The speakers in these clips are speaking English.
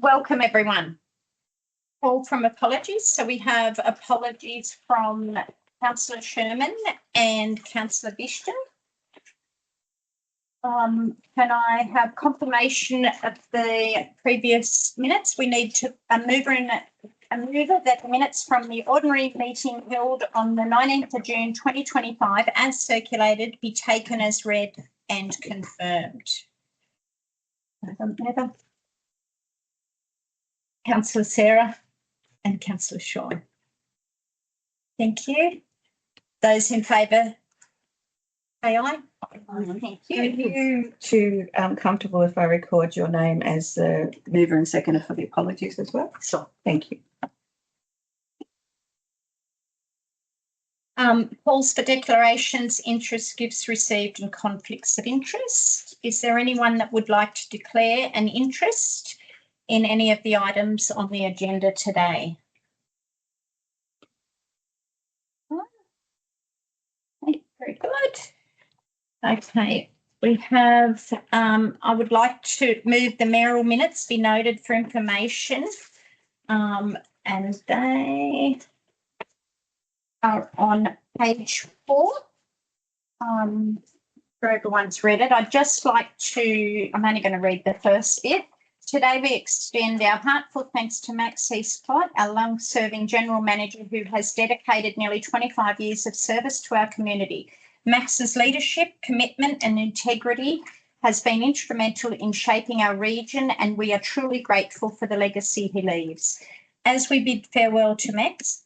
welcome everyone. All from apologies. So we have apologies from Councillor Sherman and Councillor Bishton. Can I have confirmation of the previous minutes? We need to a mover that the minutes from the ordinary meeting held on the 19th of June 2025 as circulated be taken as read and confirmed. Councillor Sarah and Councillor Shaw. Thank you. Those in favour, say aye. Thank you. Are you too comfortable if I record your name as the mover and seconder for the apologies as well? Sure. Thank you. Calls for declarations, interest, gifts received and conflicts of interest. Is there anyone that would like to declare an interest in any of the items on the agenda today? Very good. Okay, we have, I would like to move the mayoral minutes be noted for information, and they are on page 4. For everyone's read it, I'd just like to, I'm only going to read the first bit. Today we extend our heartfelt thanks to Max Eastcott, our long-serving General Manager who has dedicated nearly 25 years of service to our community. Max's leadership, commitment and integrity has been instrumental in shaping our region and we are truly grateful for the legacy he leaves. As we bid farewell to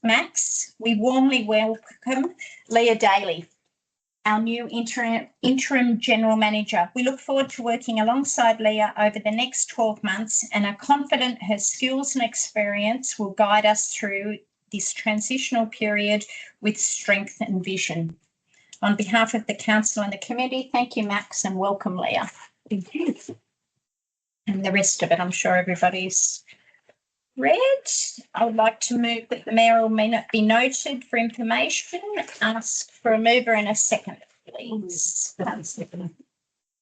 Max, we warmly welcome Leah Daly, our new interim General Manager. We look forward to working alongside Leah over the next 12 months and are confident her skills and experience will guide us through this transitional period with strength and vision. On behalf of the Council and the committee, thank you, Max, and welcome, Leah. Thank you. And the rest of it, I'm sure everybody's read. I would like to move that the mayoral minute be noted for information. Ask for a mover and a second, please.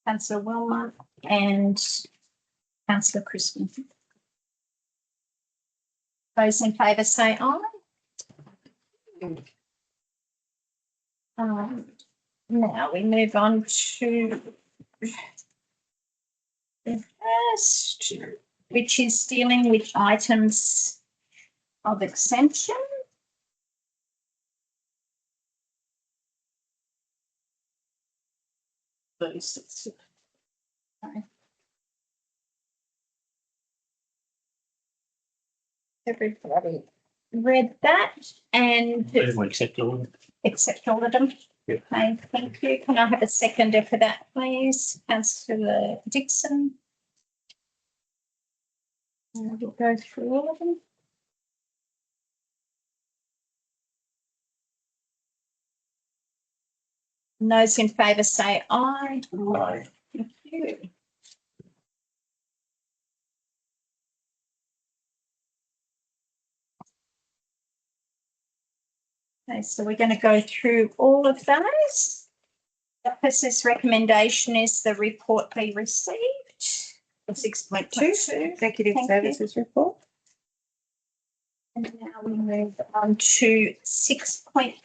Councillor Wilmot and Councillor Crispin. Those in favour say aye. Now we move on to the first, which is dealing with items of exemption. Everybody read that and accept all. Accept all of them. Yeah. Okay, thank you. Can I have a seconder for that, please? Councillor Dixon. And we'll go through all of them. And those in favour say aye. Aye. Thank you. Okay, so we're going to go through all of those. The officer's recommendation is the report be received. 6.2, Executive Thank Services Report. And now we move on to 6.3.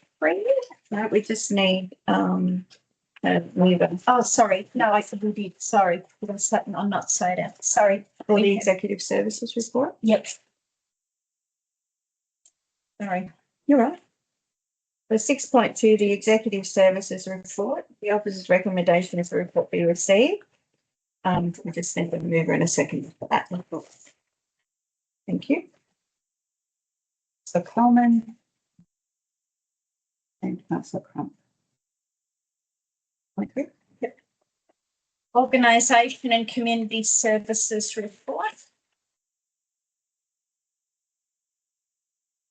No, we just need mover Oh, sorry. No, I said we did. Sorry. I'm not so down. Sorry. for the Executive Services Report. Yep. Sorry. You're right. For 6.2, the Executive Services Report, the officer's recommendation is the report be received. We just need a mover and a second for that. Thank you. So Coleman and Councillor Crump. Okay. Yep. Organisation and Community Services Report.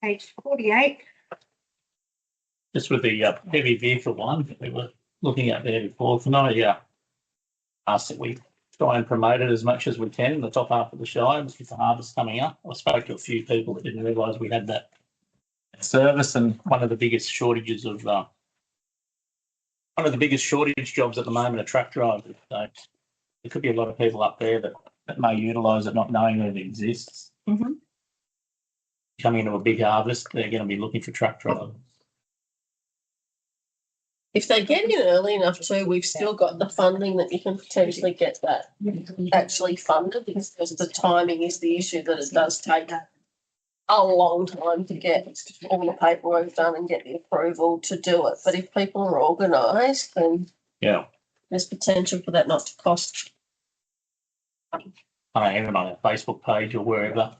Page 48. Just with the heavy vehicle one that we were looking at there before, can I ask that we try and promote it as much as we can in the top half of the Shire with the harvest coming up? I spoke to a few people that didn't realise we had that service, and one of the biggest shortages of jobs at the moment are truck drivers. So there could be a lot of people up there that that may utilise it, not knowing that it exists. Mhm. Coming into a big harvest, they're going to be looking for truck drivers. If they get in early enough too, we've still got the funding that you can potentially get that actually funded, because the timing is the issue, that it does take a long time to get all the paperwork done and get the approval to do it. But if people are organised, then Yeah. there's potential for that not to cost. Even on our Facebook page or wherever.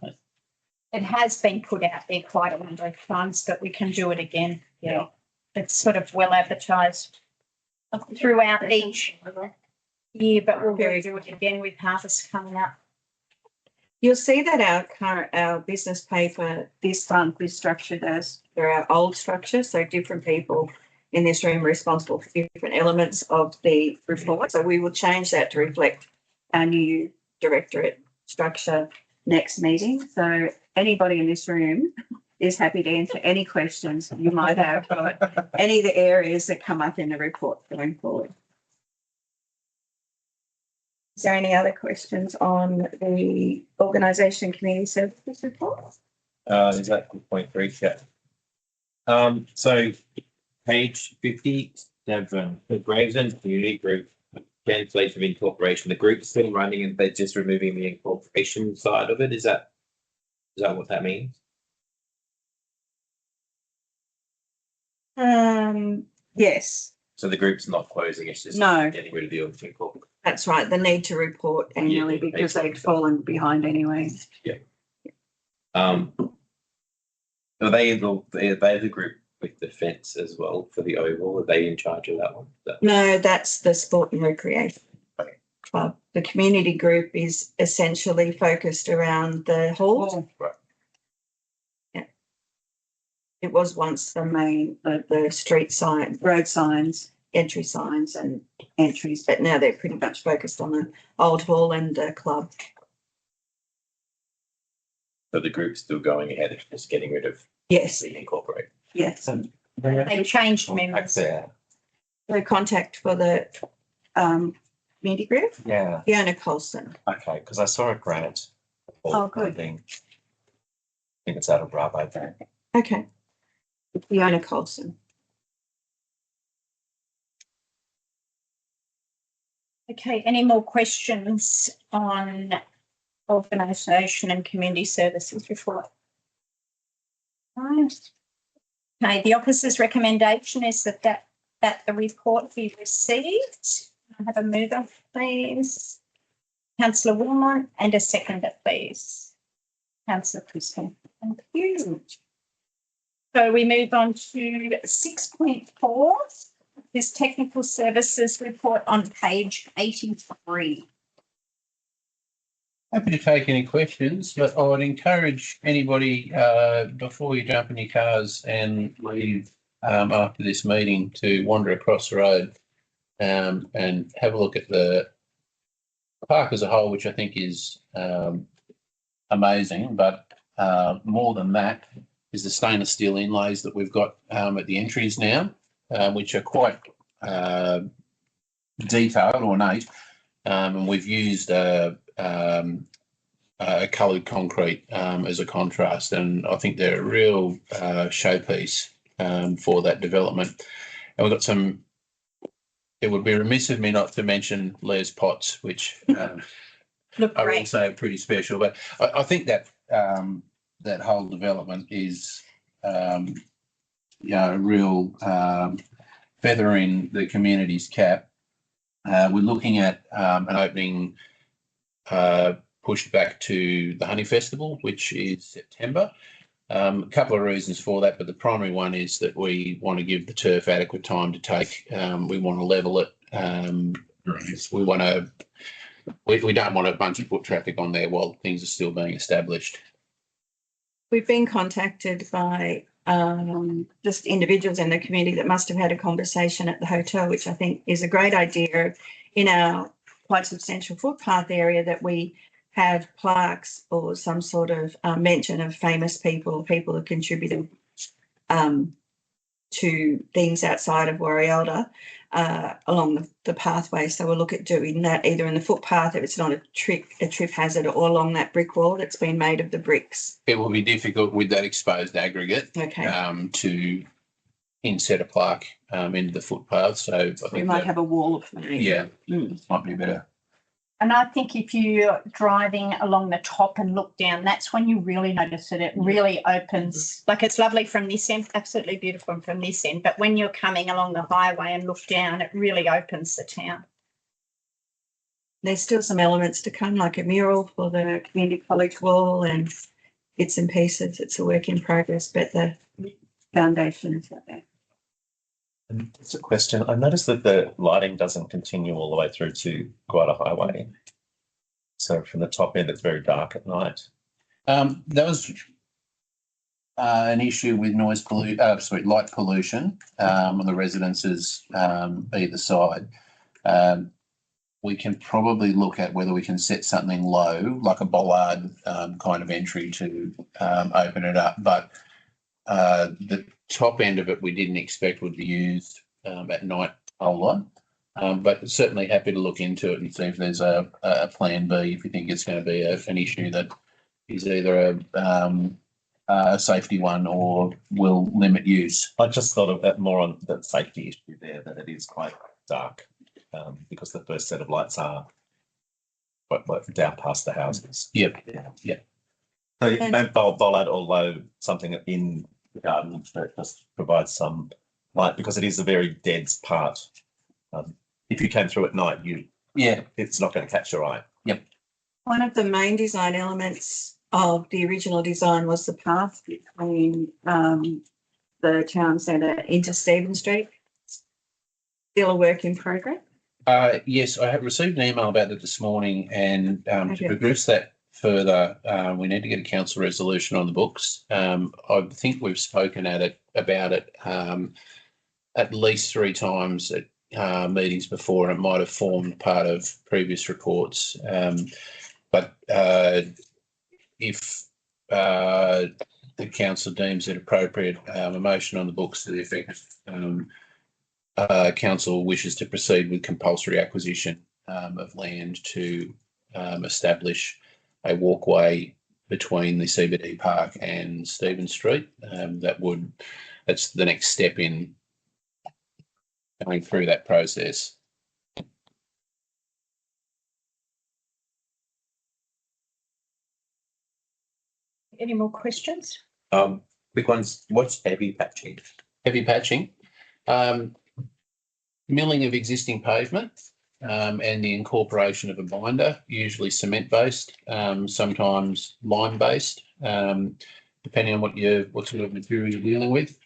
It has been put out there quite a number of times, but we can do it again. Yeah. It's sort of well advertised throughout each year, but we'll do it again with harvest coming up. You'll see that our business paper this month is structured as for our old structure, so different people in this room are responsible for different elements of the report. So we will change that to reflect our new directorate structure next meeting. So anybody in this room is happy to answer any questions you might have about any of the areas that come up in the report going forward. Is there any other questions on the organisation community services report? Is that 2.3? Yeah. So page 57, the Gravesend Community Group, cancellation of incorporation. The group's still running and they're just removing the incorporation side of it. Is that what that means? Yes, So the group's not closing, it's just No. getting rid of the incorporation. that's right. The need to report annually because they've fallen behind anyway. Are they the group with the fence as well for the oval? Are they in charge of that one? No, that's the Sport and Recreation Okay. Club. The community group is essentially focused around the hall. Right. Yeah. It was once the main, the street sign, road signs, entry signs and entries, but now they're pretty much focused on the old hall and the club. So the group's still going ahead and just getting rid of Yes, the incorporation. yes. They changed members. there. The contact for the community group, Yeah, Fiona Colson. okay, because I saw a grant. Oh, good. I think it's out of Bravo. Okay. Fiona Colson. Okay, any more questions on organisation and community services report? Right. Okay, the officer's recommendation is that the report be received. I have a mover, please. Councillor Wilmot, and a seconder, please. Councillor Crystal. Thank you. So we move on to 6.4. This technical services report on page 83. Happy to take any questions, but I would encourage anybody before you jump in your cars and leave after this meeting to wander across the road and have a look at the park as a whole, which I think is amazing. But more than that is the stainless steel inlays that we've got at the entries now, which are quite detailed, ornate, and we've used coloured concrete as a contrast, and I think they're a real showpiece for that development. And we've got some. It would be remiss of me not to mention Les pots, which Look are great. also pretty special. But I think that that whole development is, a real feather in the community's cap. We're looking at an opening pushed back to the Honey Festival, which is September. A couple of reasons for that, but the primary one is that we want to give the turf adequate time to take. We want to level it. We don't want a bunch of foot traffic on there while things are still being established. We've been contacted by just individuals in the community that must have had a conversation at the hotel, which I think is a great idea in our quite substantial footpath area, that we have plaques or some sort of mention of famous people who contributed to things outside of Warialda. along the pathway. So we'll look at doing that either in the footpath if it's not a trip hazard, or along that brick wall that's been made of the bricks. It will be difficult with that exposed aggregate Okay. to inset a plaque into the footpath. So I We think might that, have a wall of flames. yeah, Mm. might be better. And I think if you're driving along the top and look down, that's when you really notice that it really opens. Like, it's lovely from this end, absolutely beautiful from this end. But when you're coming along the highway and look down, it really opens the town. There's still some elements to come, like a mural for the community college wall and bits and pieces. It's a work in progress, but the foundation is out there. And it's a question. I noticed that the lighting doesn't continue all the way through to Guada Highway. So from the top end, it's very dark at night. That was an issue with light pollution on the residences either side. We can probably look at whether we can set something low, like a bollard kind of entry to open it up. But the top end of it we didn't expect would be used at night a whole lot. But certainly happy to look into it and see if there's a plan B if you think it's going to be an issue that is either a safety one or will limit use. I just thought of that more on the safety issue there, that it is quite dark because the first set of lights are quite down past the houses. Yep. Yeah. So you may bollard or low something in the garden that just provides some light, because it is a very dense part. If you came through at night, it's not going to catch your eye. One of the main design elements of the original design was the path between the town centre into Stephen Street. Still a work in progress. Yes, I have received an email about that this morning, and to Okay. progress that further, we need to get a council resolution on the books. I think we've spoken about it at least 3 times at meetings before, and it might have formed part of previous reports. But if the council deems it appropriate, a motion on the books to the effect council wishes to proceed with compulsory acquisition of land to establish a walkway between the CBD Park and Stephen Street. That's the next step in going through that process. Any more questions? Quick ones. What's heavy patching? Heavy patching, milling of existing pavement, and the incorporation of a binder, usually cement-based, sometimes lime-based, depending on what sort of material you're dealing with.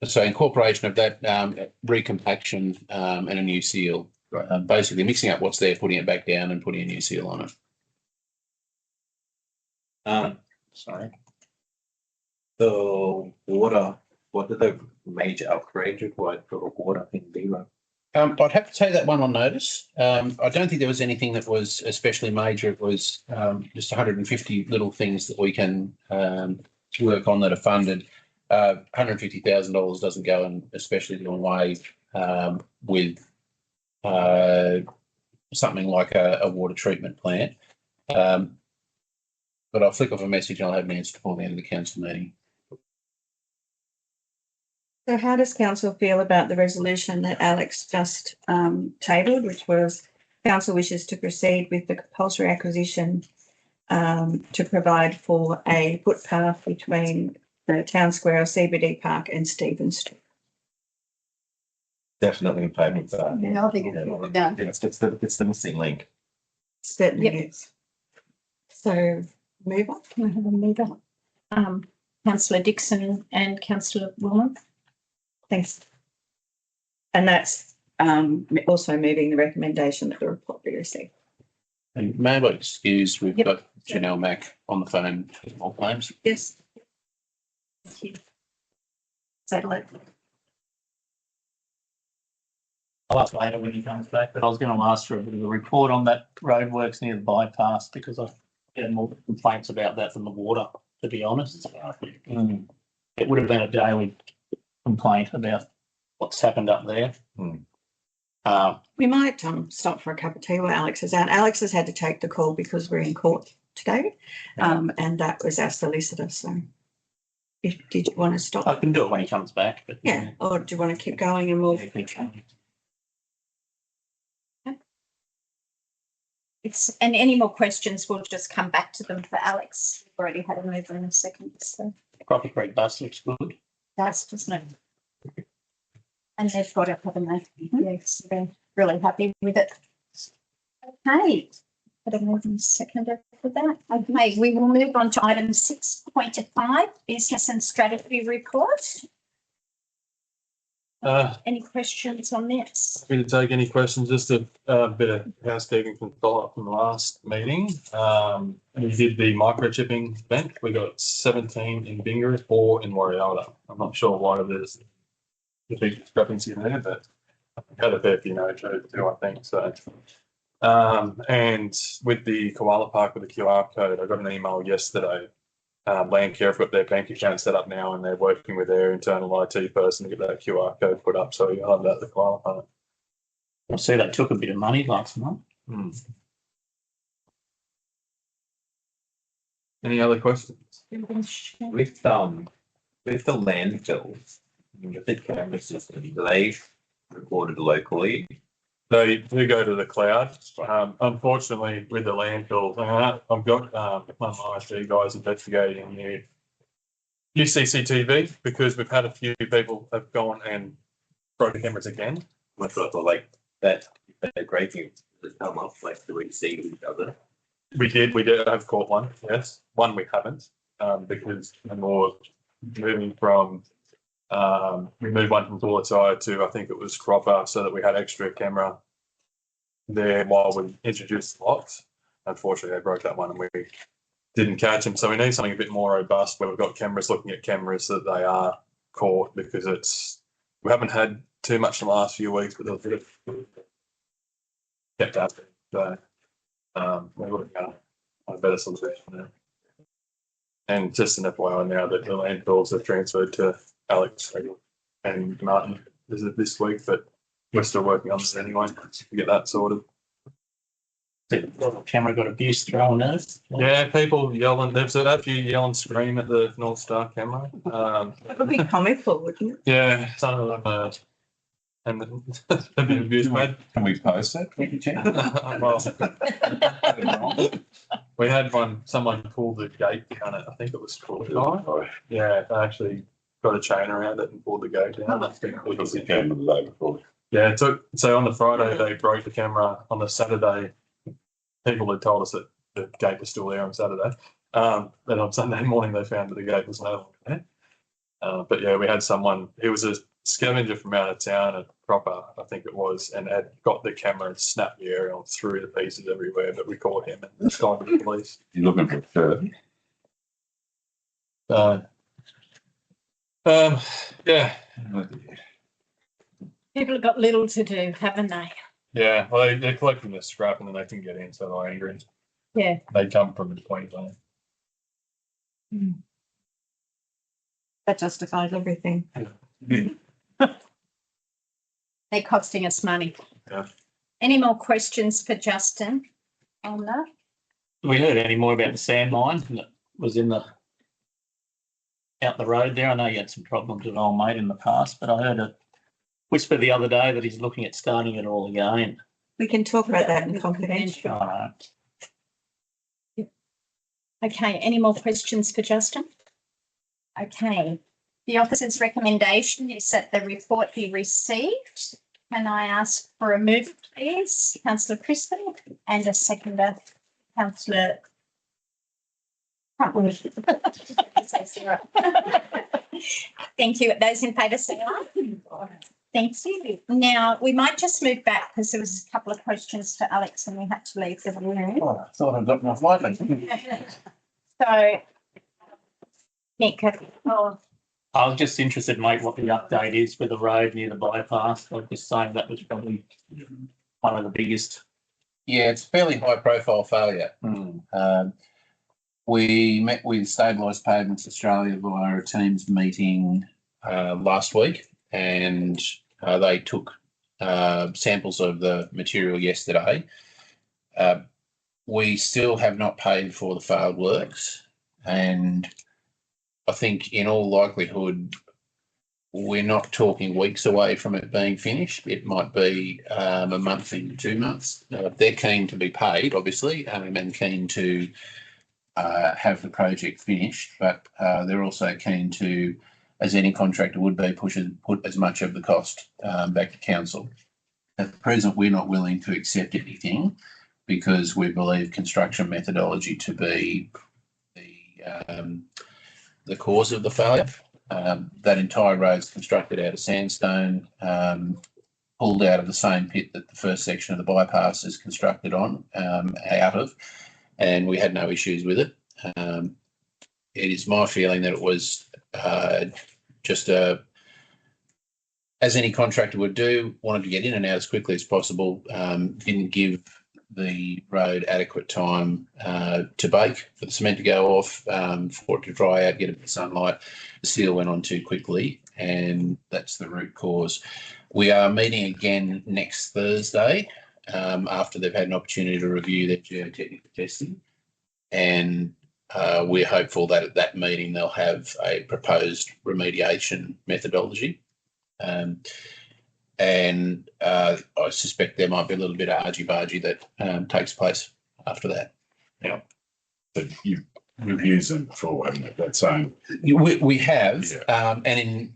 So incorporation of that, recompaction, and a new seal. Basically mixing up what's there, putting it back down, and putting a new seal on it. Sorry. The water, what are the major upgrades required for water in Biro? I'd have to take that one on notice. I don't think there was anything that was especially major. It was just 150 little things that we can work on that are funded. $150,000 doesn't go in especially long way with something like a water treatment plant. But I'll flick off a message and I'll have an answer before the end of the council meeting. So how does council feel about the resolution that Alex just tabled, which was council wishes to proceed with the compulsory acquisition to provide for a footpath between the town square, CBD Park and Stephen Street? Definitely in favour of that. Yeah, I think it's done. It's the missing link. Certainly Yep. is. So move on. Can I have a mover? Councillor Dixon and Councillor Wilman. Thanks. And that's also moving the recommendation that the report be received. And may I excuse, we've Yep. got Janelle Mack on the phone with more claims. Yes. Thank you. Satellite. I'll ask later when he comes back, but I was going to ask for a bit of a report on that roadworks near the bypass, because I've had more complaints about that than the water, to be honest. It would have been a daily complaint about what's happened up there. Hmm. We might stop for a cup of tea while Alex is out. Alex has had to take the call because we're in court today. And that was our solicitor, so did you want to stop? I can do it when he comes back, but Yeah, or do you want to keep going and we'll And any more questions, we'll just come back to them for Alex. We've already had a mover in a second, so Cropper Creek bus looks good. that's just no. And they've got it, haven't they? Yes, they're really happy with it. Okay. Had a mover in a second for that. Okay, we will move on to item 6.5, business and strategy report. Any questions on this? Happy to take any questions, just a bit of housekeeping from follow-up from the last meeting. We did the microchipping event. We got 17 in Bingo, 4 in Warialda. I'm not sure why there's a big discrepancy there, but I had a fair few no shows too, I think. So, and with the Koala Park with the QR code, I got an email yesterday. Landcare have got their bank account set up now and they're working with their internal IT person to get that QR code put up. So you'll have that at the Koala Park. I see they took a bit of money last month. Any other questions? With the landfills, with the camera system, do they recorded locally? They do go to the cloud. Unfortunately, with the landfill, I've got my ISG guys investigating new CCTV because we've had a few people have gone and broke the cameras again. I thought like that great thing to come up like the receive each other. We did have caught one, yes. One we haven't, because we're more moving from we moved one from Bullerside to I think it was Cropper so that we had extra camera there while we introduced locks. Unfortunately, they broke that one and we didn't catch them. So we need something a bit more robust where we've got cameras looking at cameras so that they are caught because we haven't had too much in the last few weeks, but there's a bit of kept out there. So we're looking at a better solution there. And just an FYI now that the landfills have transferred to Alex and Martin this week, but we're still working on this anyway to get that sorted. The camera got abuse thrown at us. Yeah, people yelling. There's a few yell and scream at the North Star camera. It would be comical, wouldn't it? Yeah, some of them and a bit of abuse made. Can we post it? Well, we had someone pull the gate down it. I think it was called. Yeah, they actually got a chain around it and pulled the gate down. That's been cool. Yeah, so on the Friday they broke the camera. On the Saturday, people had told us that the gate was still there on Saturday. Then on Sunday morning they found that the gate was no longer there. But yeah, we had someone. He was a scavenger from out of town at Cropper, I think it was, and had got the camera and snapped the aerial and threw the pieces everywhere. But we caught him and gone to the police. You're looking for a third. Yeah. People have got little to do, haven't they? Yeah, well, they're collecting the scrap and then they can get in, so they're angry. Yeah. They come from Queensland. That justifies everything. They're costing us money. Yeah. Any more questions for Justin on that? Have we heard any more about the sand mine that was out the road there? I know you had some problems with old mate in the past, but I heard a whisper the other day that he's looking at starting it all again. We can talk about that in confidential. Okay, any more questions for Justin? Okay, the officer's recommendation is that the report be received. Can I ask for a move, please? Councillor Crispin, and a seconder, Councillor Thank you. Those in favour say aye. Thank you. Now, we might just move back because there was a couple of questions for Alex and we had to leave the room. Oh, I thought I'd got my flight. So, Nick, I was just interested, mate, what the update is with the road near the bypass. Like just saying that was probably one of the biggest. Yeah, it's a fairly high profile failure. We met with Stabilised Pavements Australia via a Teams meeting last week, and They took samples of the material yesterday. We still have not paid for the failed works, and I think in all likelihood, we're not talking weeks away from it being finished. It might be a month into 2 months. They're keen to be paid, obviously, and keen to have the project finished, but they're also keen to, as any contractor would be, put as much of the cost back to council. At present, we're not willing to accept anything because we believe construction methodology to be the cause of the failure. That entire road is constructed out of sandstone, pulled out of the same pit that the first section of the bypass is constructed on, out of, and we had no issues with it. It is my feeling that it was just as any contractor would do, wanted to get in and out as quickly as possible, didn't give the road adequate time to bake, for the cement to go off, for it to dry out, get a bit of sunlight. The steel went on too quickly, and that's the root cause. We are meeting again next Thursday after they've had an opportunity to review their geotechnical testing, and we're hopeful that at that meeting they'll have a proposed remediation methodology. And I suspect there might be a little bit of argy-bargy that takes place after that. But you reviews them before, haven't you? That same. We have, Yeah. and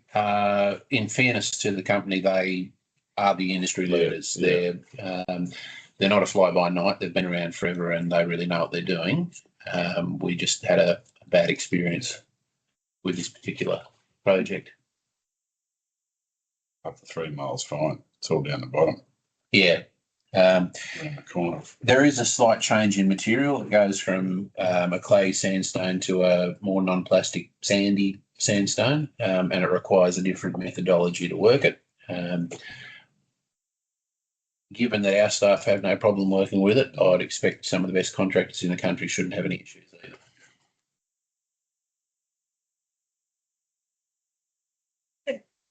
in fairness to the company, they are the industry leaders. Yeah. They're not a fly-by-night. They've been around forever, and they really know what they're doing. We just had a bad experience with this particular project. Up to 3 miles, fine. It's all down the bottom, Yeah. around the corner. There is a slight change in material. It goes from a clay sandstone to a more non-plastic sandy sandstone, and it requires a different methodology to work it. Given that our staff have no problem working with it, I'd expect some of the best contractors in the country shouldn't have any issues either.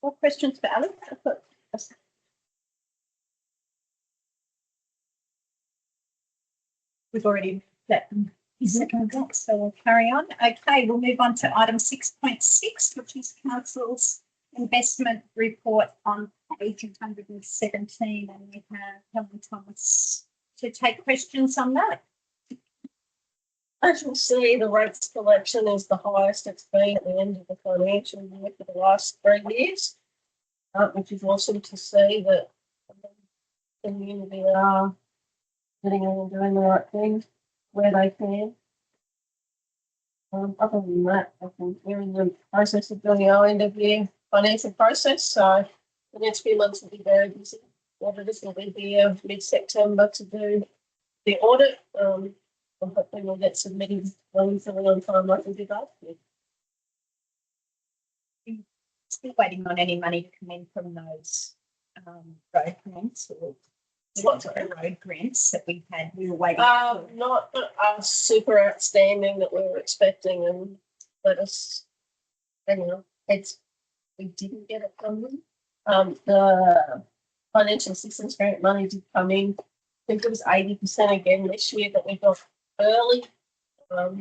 More questions for Alex? We've already let them second that, so we'll carry on. Okay, we'll move on to item 6.6, which is council's investment report on page 117, and we have Helen Thomas to take questions on that. As you see, the rates collection is the highest it's been at the end of the financial year for the last 3 years, which is awesome to see that the community are getting in and doing the right thing where they can. Other than that, I think we're in the process of doing our end of year financial process, so the next few months will be very busy. Auditors will be here mid-September to do the audit. And hopefully we'll get submitted easily on time like we did last year. Still waiting on any money to come in from those road grants or What? road grants that we had. We were waiting. Not super outstanding that we were expecting, and let us, we didn't get it from them. The financial assistance grant money did come in. I think it was 80% again this year that we got early, but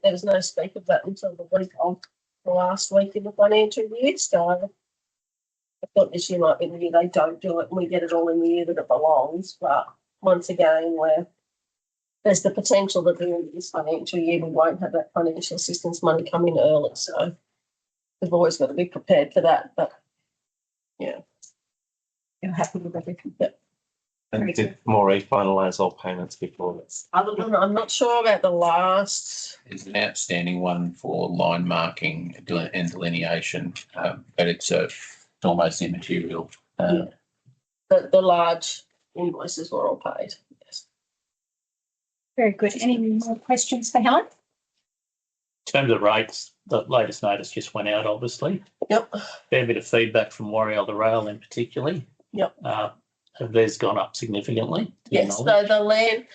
there was no speak of that until the week of the last week in the financial year. So I thought this year might be the year they don't do it and we get it all in the year that it belongs. But once again, there's the potential that the end of this financial year we won't have that financial assistance money come in early. So we've always got to be prepared for that. But yeah, You're happy with everything. And did Maureen finalise all payments before this? other than I'm not sure about the last. There's an outstanding one for line marking and delineation, but it's almost immaterial. The large invoices were all paid. Yes. Very good. Any more questions for Helen? In terms of rates, the latest notice just went out, obviously. Yep. Fair bit of feedback from Warrior the Rail in particularly. Yep. Have theirs gone up significantly? to your Yes. knowledge? So the land,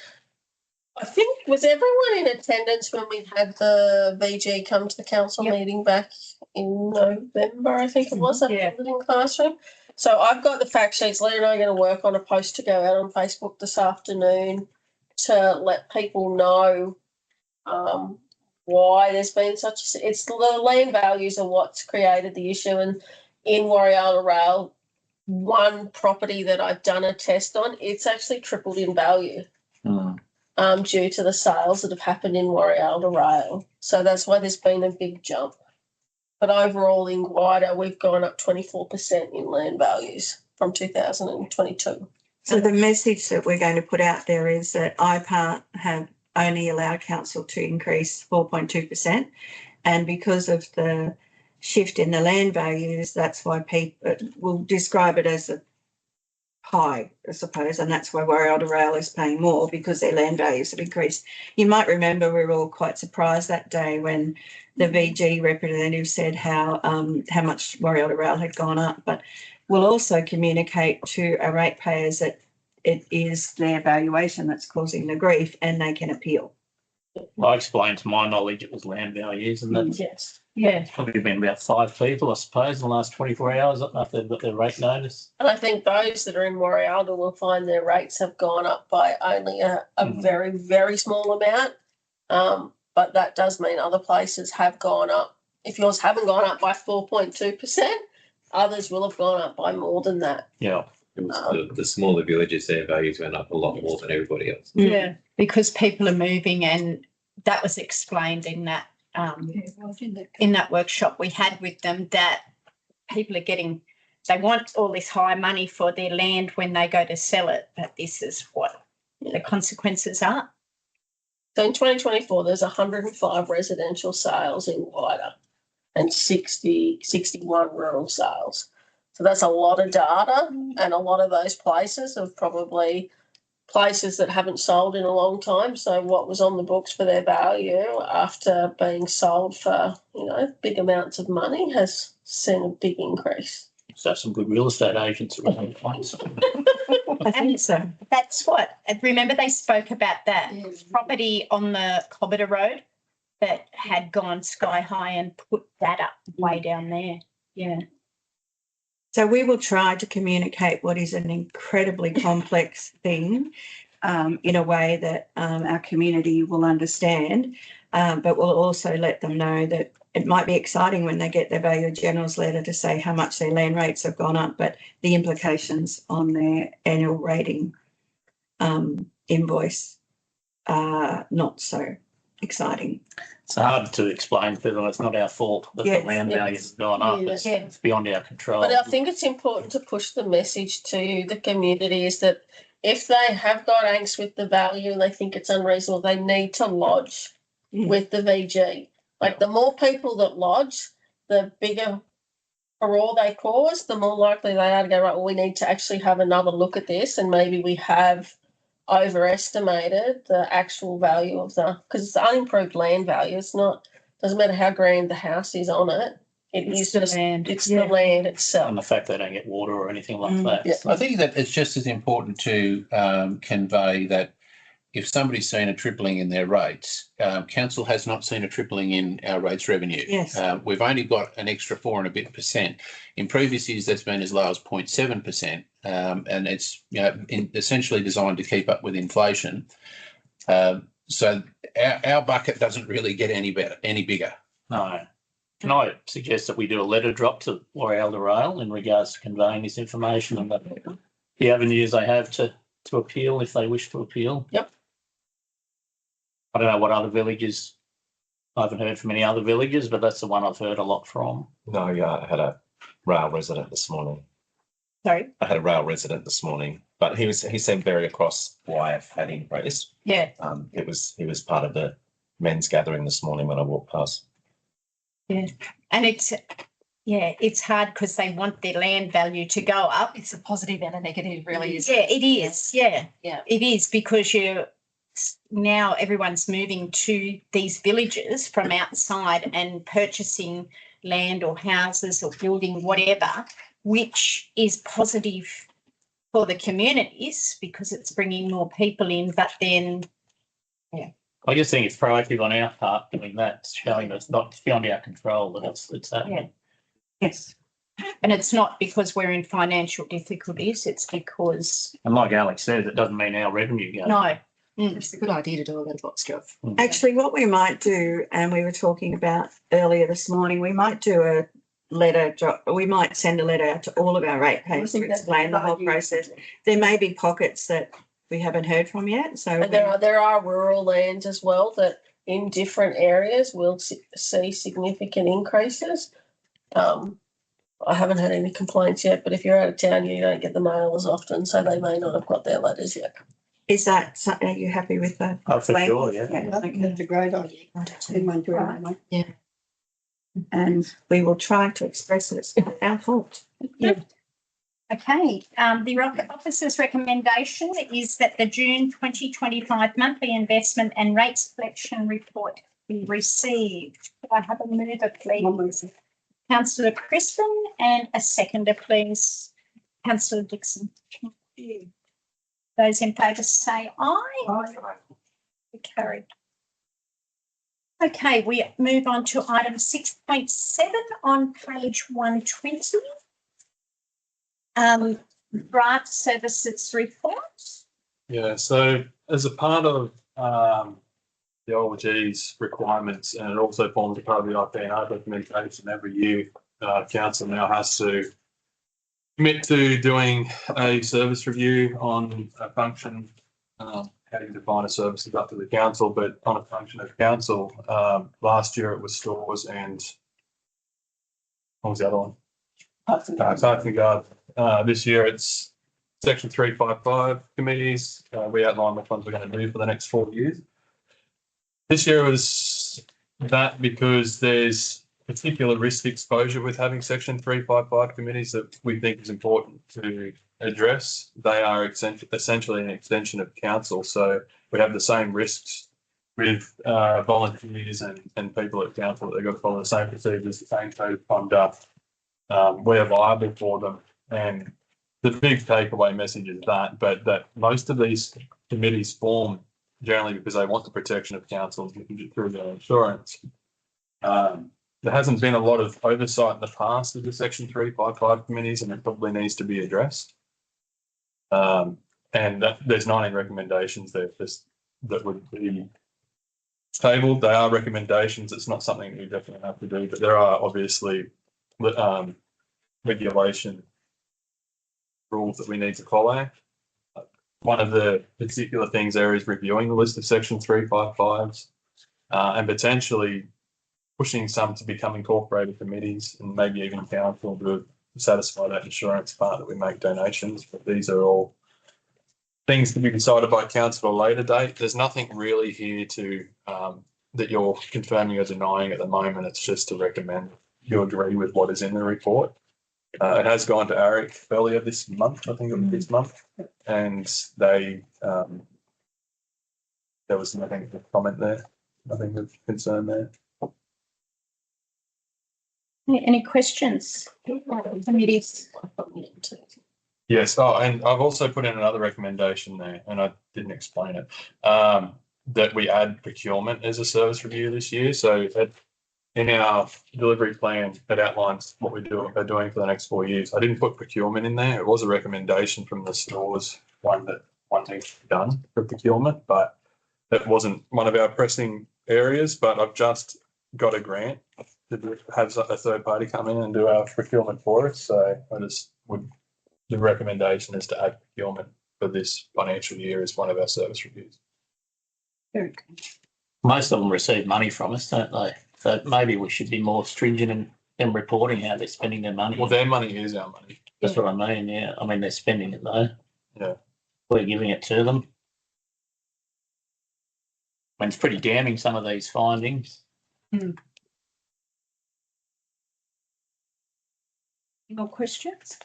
I think Was everyone in attendance when we had the VG come to the council Yep. meeting back in November, I think it was, at Yeah. the living classroom? So I've got the fact sheets. Leah and I are going to work on a post to go out on Facebook this afternoon to let people know why there's been such a, it's the land values are what's created the issue. And in Warialda Rail, one property that I've done a test on, it's actually tripled in value due to the sales that have happened in Warialda Rail. So that's why there's been a big jump. But overall in Guida, we've gone up 24% in land values from 2022. So the message that we're going to put out there is that IPART have only allowed council to increase 4.2%. And because of the shift in the land values, that's why people will describe it as a high, I suppose, and that's why Warialda Rail is paying more because their land values have increased. You might remember we were all quite surprised that day when the VG representative said how much Warialda Rail had gone up, but we'll also communicate to our ratepayers that it is their valuation that's causing the grief and they can appeal. Well, I explained to my knowledge it was land values, and that's Yes. Yeah. probably been about 5 people, I suppose, in the last 24 hours after they've got their rate notice. And I think those that are in Warialda will find their rates have gone up by only a very, very small amount. But that does mean other places have gone up. If yours haven't gone up by 4.2%, others will have gone up by more than that. Yeah. It was the smaller villages, their values went up a lot more than everybody else. Yeah, because people are moving, and that was explained in that workshop we had with them, that people are they want all this high money for their land when they go to sell it, but this is what the consequences are. So in 2024, there's 105 residential sales in Wida and 61 rural sales. So that's a lot of data, and a lot of those places are probably places that haven't sold in a long time. So what was on the books for their value after being sold for, big amounts of money has seen a big increase. So some good real estate agents around the place. I think so. That's what, remember they spoke about that property on the Cobbiter Road that had gone sky high and put that up way down there. Yeah. So we will try to communicate what is an incredibly complex thing in a way that our community will understand, but we'll also let them know that it might be exciting when they get their Value General's letter to say how much their land rates have gone up, but the implications on their annual rating invoice are not so exciting. It's hard to explain to them. It's not our fault that Yes, the land yes. values have gone up. Yes. It's beyond our control. But I think it's important to push the message to the community is that if they have got angst with the value and they think it's unreasonable, they need to lodge with the VG. Like the more people that lodge, the bigger furore they cause, the more likely they are to go, right, well, we need to actually have another look at this, and maybe we have overestimated the actual value of because it's unimproved land value. It's not, doesn't matter how grand the house is on it. It's the land. It's the land and itself. the fact they don't get water or anything like that. Yeah. I think that it's just as important to convey that if somebody's seen a tripling in their rates, council has not seen a tripling in our rates revenue. Yes. We've only got an extra 4 and a bit %. In previous years, that's been as low as 0.7%, and it's essentially designed to keep up with inflation. So our bucket doesn't really get any bigger. No. Can I suggest that we do a letter drop to Warialda Rail in regards to conveying this information and the avenues they have to appeal if they wish to appeal? Yep. I don't know what other villages, I haven't heard from any other villages, but that's the one I've heard a lot from. No, yeah, I had a rail resident this morning. Sorry. I had a rail resident this morning, but he seemed very across why it had increased. Yeah. He was part of the men's gathering this morning when I walked past. Yeah. And it's hard because they want their land value to go up. It's a positive and a negative, really. Is Yeah, it is. Yeah. Yeah. It is, because now everyone's moving to these villages from outside and purchasing land or houses or building whatever, which is positive for the communities because it's bringing more people in. But then, I just think it's proactive on our part doing that, it's showing us not beyond our control that it's happening. Yes. And it's not because we're in financial difficulties, it's because, And like Alex said, it doesn't mean our revenue goes. no. It's a good idea to do a letterbox job. Actually, what we might do, and we were talking about earlier this morning, we might do a letter, we might send a letter out to all of our ratepayers to explain the whole process. There may be pockets that we haven't heard from yet, so. And there are rural lands as well that in different areas will see significant increases. I haven't had any complaints yet, but if you're out of town, you don't get the mail as often, so they may not have got their letters yet. Is that something, are you happy with that? Oh, for sure, yeah. I think that's a great idea. Yeah. And we will try to express it. It's not our fault. Okay, the officer's recommendation is that the June 2025 monthly investment and rates collection report be received. Could I have a mover, please? Councillor Crispin and a seconder, please. Councillor Dixon. Thank you. Those in favour say aye. Aye. Carried. Okay, we move on to item 6.7 on page 120. Draft services report. Yeah, so as a part of the OLG's requirements, and it also forms a part of the IPNR documentation every year, council now has to commit to doing a service review on a function. How do you define a service is up to the council, but on a function of council, last year it was stores and what was the other one? Parking guard. This year it's section 355 committees. We outline which ones we're going to do for the next 4 years. This year was that because there's particular risk exposure with having section 355 committees that we think is important to address. They are essentially an extension of council, so we have the same risks with volunteers and people at council that they've got to follow the same procedures, the same code of conduct. We're liable for them, and the big takeaway message is that most of these committees form generally because they want the protection of council through their insurance. There hasn't been a lot of oversight in the past of the section 355 committees, and it probably needs to be addressed. There's 19 recommendations there that would be tabled. They are recommendations. It's not something we definitely have to do, but there are obviously regulation rules that we need to follow. One of the particular things there is reviewing the list of section 355s and potentially pushing some to become incorporated committees and maybe even council to satisfy that insurance part that we make donations. But these are all things to be decided by council at a later date. There's nothing really here to that you're confirming or denying at the moment. It's just to recommend you agree with what is in the report. It has gone to ARIC earlier this month, I think it was this month, and they there was nothing to comment there, nothing of concern there. Any questions? Committees. Yes. Oh, and I've also put in another recommendation there, and I didn't explain it, that we add procurement as a service review this year. So in our delivery plan, it outlines what are doing for the next 4 years. I didn't put procurement in there. It was a recommendation from the stores, one thing to be done for procurement, but that wasn't one of our pressing areas. But I've just got a grant to have a third party come in and do our procurement for us. So the recommendation is to add procurement for this financial year as one of our service reviews. Very good. Most of them receive money from us, don't they? So maybe we should be more stringent in reporting how they're spending their money. Well, their money is our money. That's what I mean, yeah. I mean, they're spending it though. Yeah. We're giving it to them. I mean, it's pretty damning, some of these findings. Any more questions?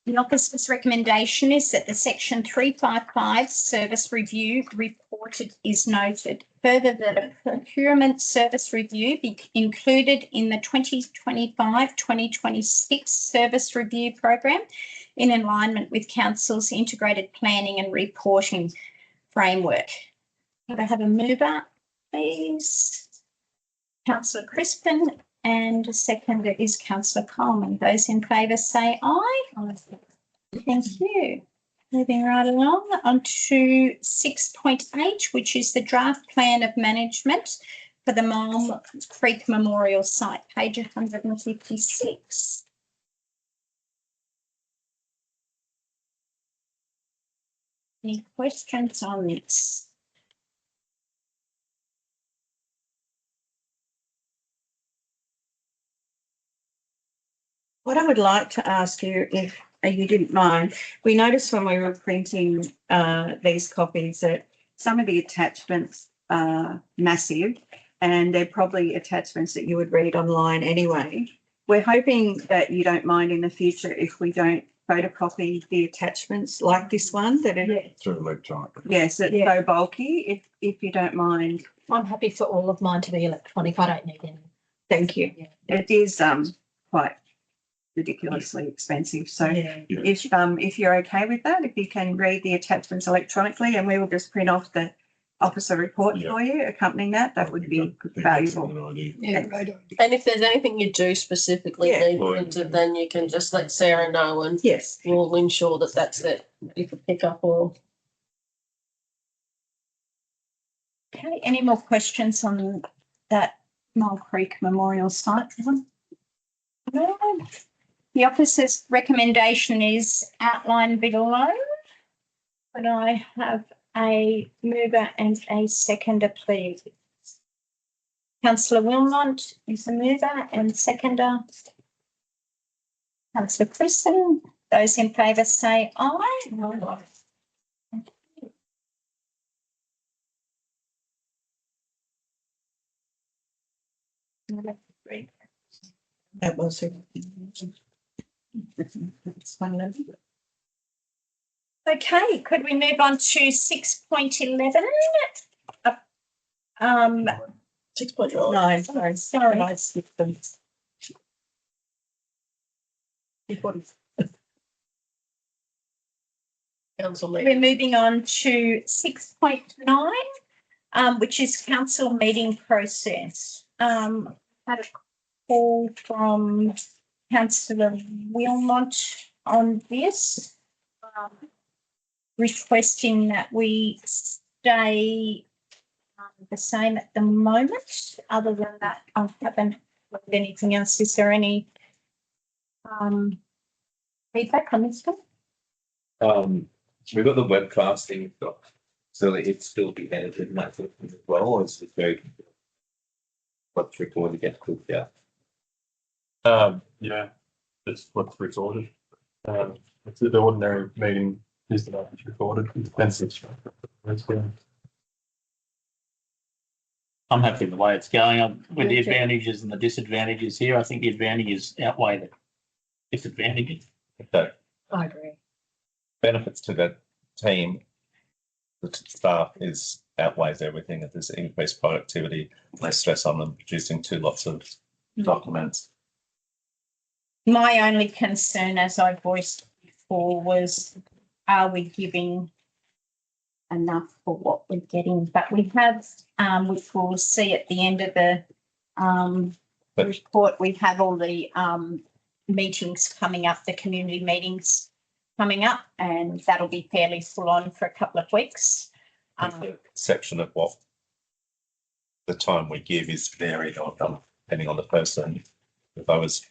The officer's recommendation is that the section 355 service review reported is noted. Further, that a procurement service review be included in the 2025-2026 service review program in alignment with Council's integrated planning and reporting framework. Could I have a mover, please? Councillor Crispin, and a seconder is Councillor Coleman. Those in favour say aye. Thank you. Moving right along on to 6.8, which is the draft plan of management for the Mole Creek Memorial Site, page 156. Any questions on this? What I would like to ask you, if you didn't mind, we noticed when we were printing these copies that some of the attachments are massive and they're probably attachments that you would read online anyway. We're hoping that you don't mind in the future if we don't photocopy the attachments like this one that are, Through electronic. yes, it's so bulky, if you don't mind. I'm happy for all of mine to be electronic. I don't need any. Thank you. Yeah. It is quite ridiculously expensive. So if you're okay with that, if you can read the attachments electronically, and we will just print off the officer report for you accompanying that, that would be valuable. Yeah, great. And if there's anything you do specifically Yeah. need printed, then you can just let Sarah know and Yes. we'll ensure that that's it. You can pick up or. Okay, any more questions on that Mole Creek Memorial Site? No. The officer's recommendation is outlined below. Could I have a mover and a seconder, please? Councillor Wilmot is the mover and seconder. Councillor Christen. Those in favour say aye. That was it. That's one. Okay, could we move on to 6.11? 6.9. Nine, sorry. Sorry. I skipped them. Council We're meeting. moving on to 6.9, which is council meeting process. Had a call from Councillor Wilmot on this, requesting that we stay the same at the moment. Other than that, I haven't heard anything else. Is there any feedback on this one? We've got the webcasting, so it's still be edited and that sort of thing as well, or is it very what's recorded gets cooked out? Yeah, it's what's recorded. It's the ordinary meeting is the one that's recorded. It depends. I'm happy with the way it's going. With the advantages and the disadvantages here, I think the advantages outweigh the disadvantages. So I agree. benefits to the team, the staff is outweighs everything. If there's increased productivity, less stress on them producing two lots of documents. My only concern, as I voiced before, was are we giving enough for what we're getting? But we have, which we'll see at the end of the report, we have all the meetings coming up, the community meetings coming up, and that'll be fairly full on for a couple of weeks. Section of what the time we give is varied depending on the person. If I was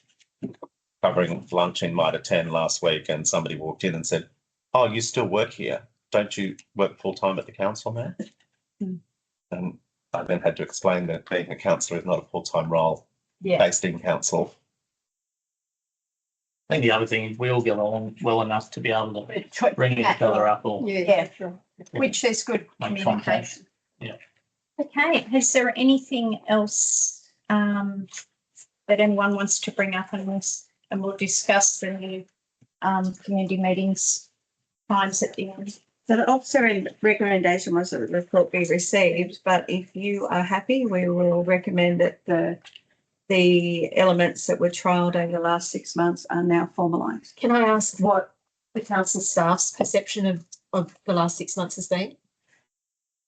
covering lunch in Mitre 10 last week and somebody walked in and said, "Oh, you still work here? Don't you work full time at the council now?" And I then had to explain that being a councillor is not a full time role based in council. I think the other thing is we all get along well enough to be able to bring each other up or Yeah, which there's good make communication. contact. Yeah. Okay, is there anything else that anyone wants to bring up on this? And we'll discuss the new community meetings times at the end. So the officer recommendation was that the report be received, but if you are happy, we will recommend that the elements that were trialled over the last 6 months are now formalised. Can I ask what the council staff's perception of the last 6 months has been?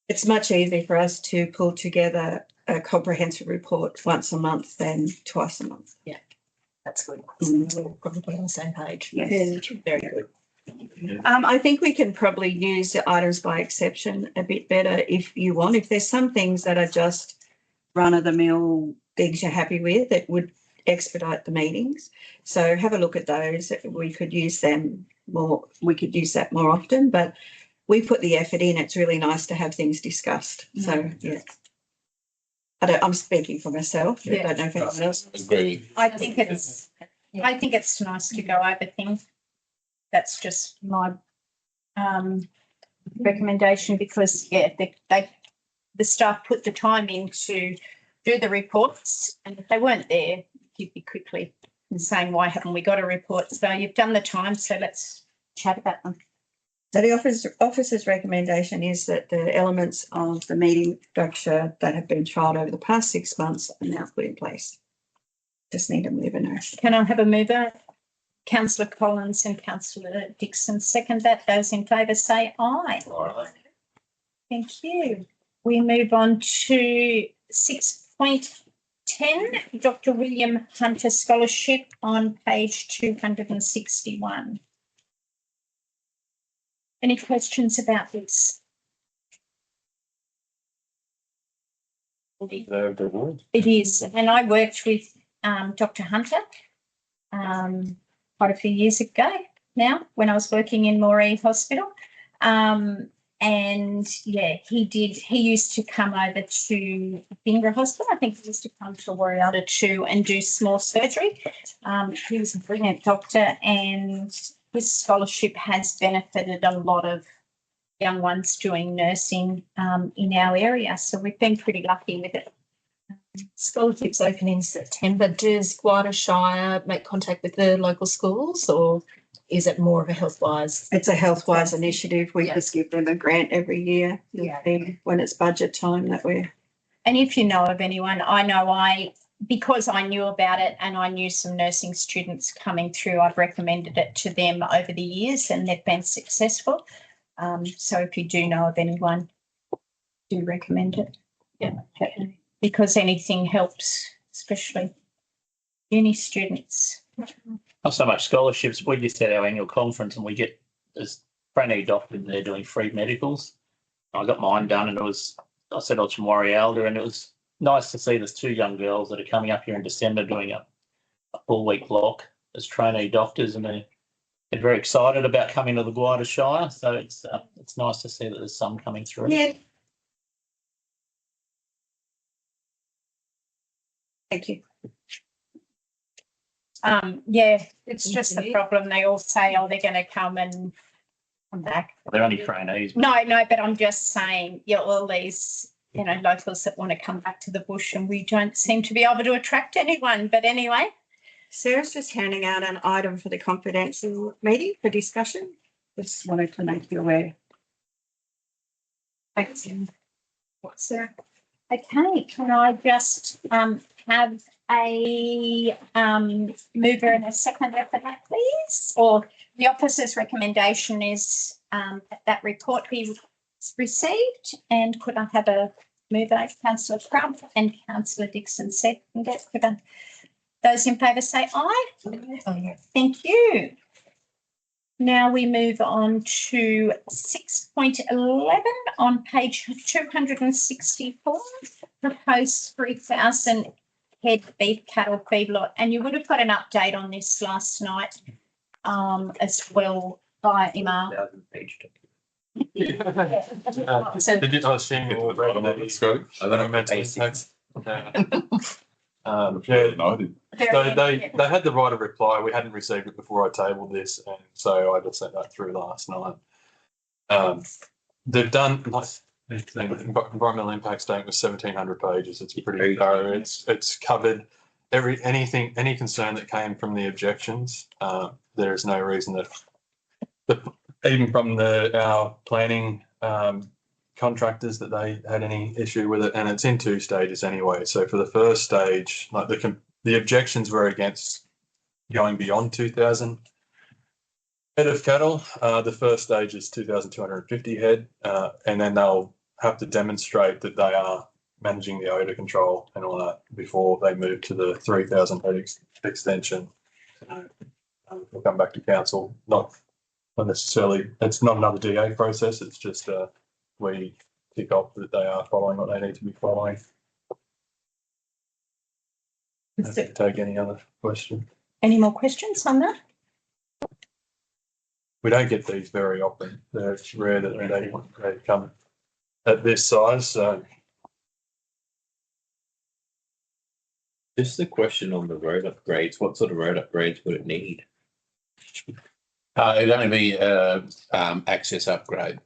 It's much easier for us to pull together a comprehensive report once a month than twice a month. That's good. We're probably on the same page. Yes. Very good. I think we can probably use the items by exception a bit better if you want. If there's some things that are just run of the mill things you're happy with, that would expedite the meetings. So have a look at those. We could use them more. We could use that more often, but we put the effort in. It's really nice to have things discussed. So yeah. I'm speaking for myself. I don't know if anyone else. Agree. I think it's nice to go over things. That's just my recommendation because the staff put the time in to do the reports, and if they weren't there, you'd be quickly saying, why haven't we got a report? So you've done the time, so let's chat about them. So the officer's recommendation is that the elements of the meeting structure that have been trialled over the past 6 months are now put in place. Just need a mover now. Can I have a mover? Councillor Collins and Councillor Dixon second that. Those in favour say aye. Aye. Thank you. We move on to 6.10, Dr. William Hunter Scholarship on page 261. Any questions about this? It is, and I worked with Dr. Hunter quite a few years ago now when I was working in Moree Hospital. And yeah, he used to come over to Bingra Hospital. I think he used to come to Warialda too and do small surgery. He was a brilliant doctor, and his scholarship has benefited a lot of young ones doing nursing in our area. So we've been pretty lucky with it. Scholarships open in September. Does Guarda Shire make contact with the local schools, or is it more of a health-wise? It's a health-wise initiative. We Yeah. just give them a grant every year. Yeah. When it's budget time that we're. And if you know of anyone, I know because I knew about it and I knew some nursing students coming through, I've recommended it to them over the years and they've been successful. So if you do know of anyone, do recommend it. Yeah. Because anything helps, especially uni students. Not so much scholarships. We just had our annual conference and we get this trainee doctor in there doing free medicals. I got mine done and I said I was from Warialda, and it was nice to see there's 2 young girls that are coming up here in December doing a full week block as trainee doctors, and they're very excited about coming to the Guarda Shire. So it's nice to see that there's some coming through. Yeah. Thank you. Yeah, it's just the problem. They all say, oh, they're going to come and come back. They're only trainees. No, but I'm just saying, all these, locals that want to come back to the bush, and we don't seem to be able to attract anyone. But anyway. Sarah's just handing out an item for the confidential meeting for discussion. Just wanted to make you aware. Thanks. What's there? Okay, can I just have a mover and a seconder for that, please? Or the officer's recommendation is that report be received, and could I have a mover, Councillor Crump and Councillor Dixon second it? Those in favour say aye. Thank you. Now we move on to 6.11 on page 264, proposed 3,000 head beef cattle feedlot. And you would have got an update on this last night as well by email. Did you not see me all right on that scope? I don't know, mental impacts. Yeah, No, I didn't. so they had the right of reply. We hadn't received it before I tabled this, and so I just sent that through last night. They've done environmental impact statement was 1,700 pages. It's pretty thorough. It's covered any concern that came from the objections, there is no reason that even from our planning contractors that they had any issue with it, and it's in 2 stages anyway. So for the first stage, like the objections were against going beyond 2,000 head of cattle. The first stage is 2,250 head, and then they'll have to demonstrate that they are managing the odor control and all that before they move to the 3,000 head extension. We'll come back to council, not necessarily, it's not another DA process, it's just we tick off that they are following what they need to be following. Is there Take any other question. any more questions on that? We don't get these very often. It's rare that they come at this size. So Just a question on the road upgrades. What sort of road upgrades would it need? It'd only be access upgrade.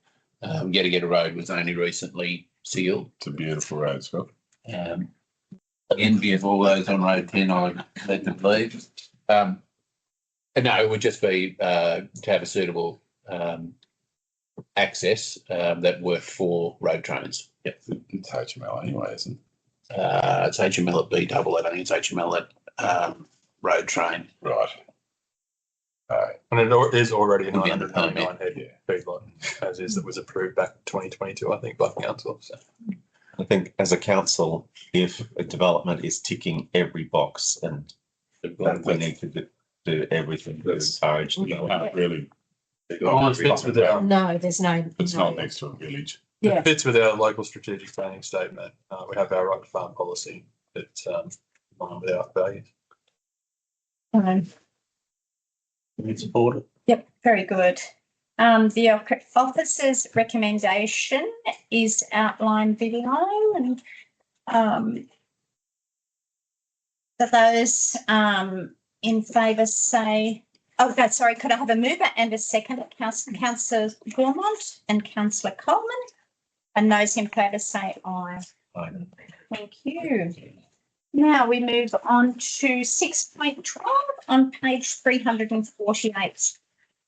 Get Road was only recently sealed. It's a beautiful road, Scott. Envy of all those on Road 10, I let them leave. No, it would just be to have a suitable access that worked for road trains. Yep. It's HML anyway, isn't it? It's HML at B double. I don't think it's HML at road train. Right. and it is already a It'll be under 999 head feedlot, as is, that was approved back in 2022, I think, by council. So I think as a council, if a development is ticking every box and we need to do everything to encourage You development. can't really. Well, it fits with our, No, there's no. It's no. not next to a village. Yeah. it fits with our local strategic planning statement. We have our right to farm policy that's in line with our values. You support it? Yep, very good. The officer's recommendation is outlined video, and for those in favour say, oh, no, sorry, could I have a mover and a second? Councillor Gormont and Councillor Coleman. And those in favour say aye. Aye. Thank you. Now we move on to 6.12 on page 348.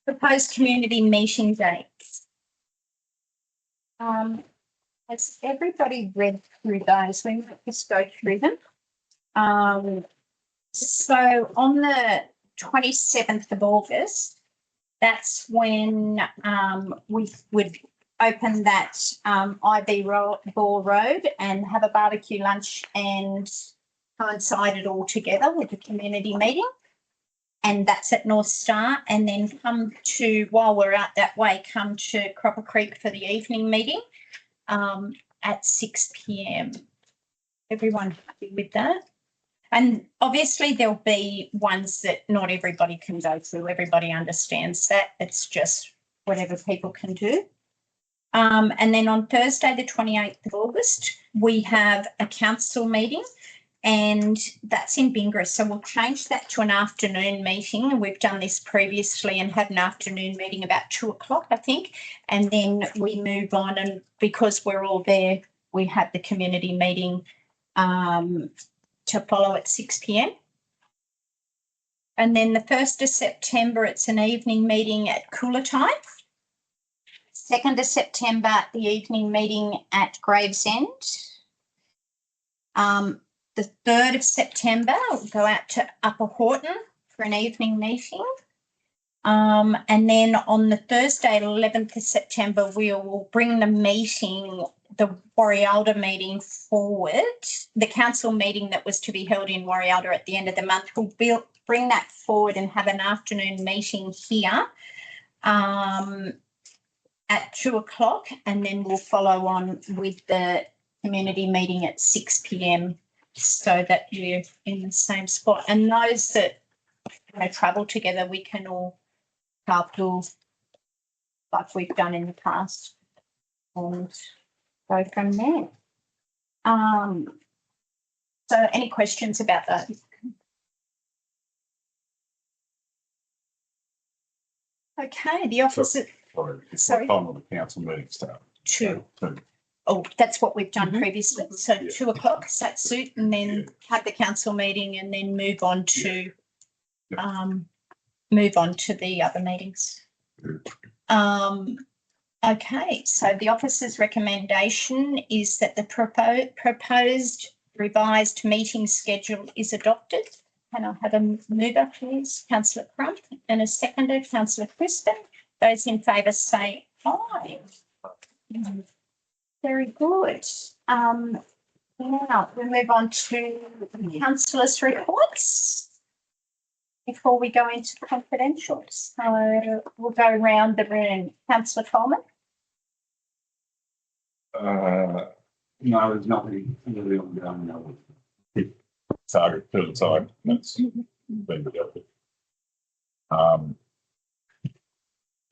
Proposed community meeting dates. Has everybody read through those? We might just go through them. So on the 27th of August, that's when we would open that IB Ball Road and have a barbecue lunch and coincide it all together with the community meeting. And that's at North Star, and then come to, while we're out that way, come to Cropper Creek for the evening meeting at 6 p.m. Everyone happy with that? And obviously there'll be ones that not everybody can go through. Everybody understands that. It's just whatever people can do. And then on Thursday, the 28th of August, we have a council meeting, and that's in Bingara. So we'll change that to an afternoon meeting. We've done this previously and had an afternoon meeting about 2 o'clock, I think. And then we move on, and because we're all there, we have the community meeting to follow at 6 p.m. And then the 1st of September, it's an evening meeting at Coolatai. 2nd of September, the evening meeting at Gravesend. The 3rd of September, we'll go out to Upper Horton for an evening meeting. And then on the Thursday, 11th of September, we will bring the meeting, the Warialda meeting forward. The council meeting that was to be held in Warialda at the end of the month, we'll bring that forward and have an afternoon meeting here at 2 o'clock, and then we'll follow on with the community meeting at 6 p.m. so that we're in the same spot. And those that travel together, we can all carpool like we've done in the past and go from there. So any questions about that? Okay, the officer. Sorry, it's Sorry. what time will the council meeting start? 2. 2. Oh, that's what we've done Mhm. previously. So 2 o'clock, does that suit? And then have the council meeting and then move on to the other meetings. Okay, so the officer's recommendation is that the proposed revised meeting schedule is adopted. Can I have a mover, please? Councillor Crump, and a seconder, Councillor Crispin. Those in favour say aye. Very good. Now we move on to councillors' reports before we go into confidential. So we'll go around the room. Councillor Coleman. No, there's nothing really ongoing. No. Target to the side. That's been dealt with.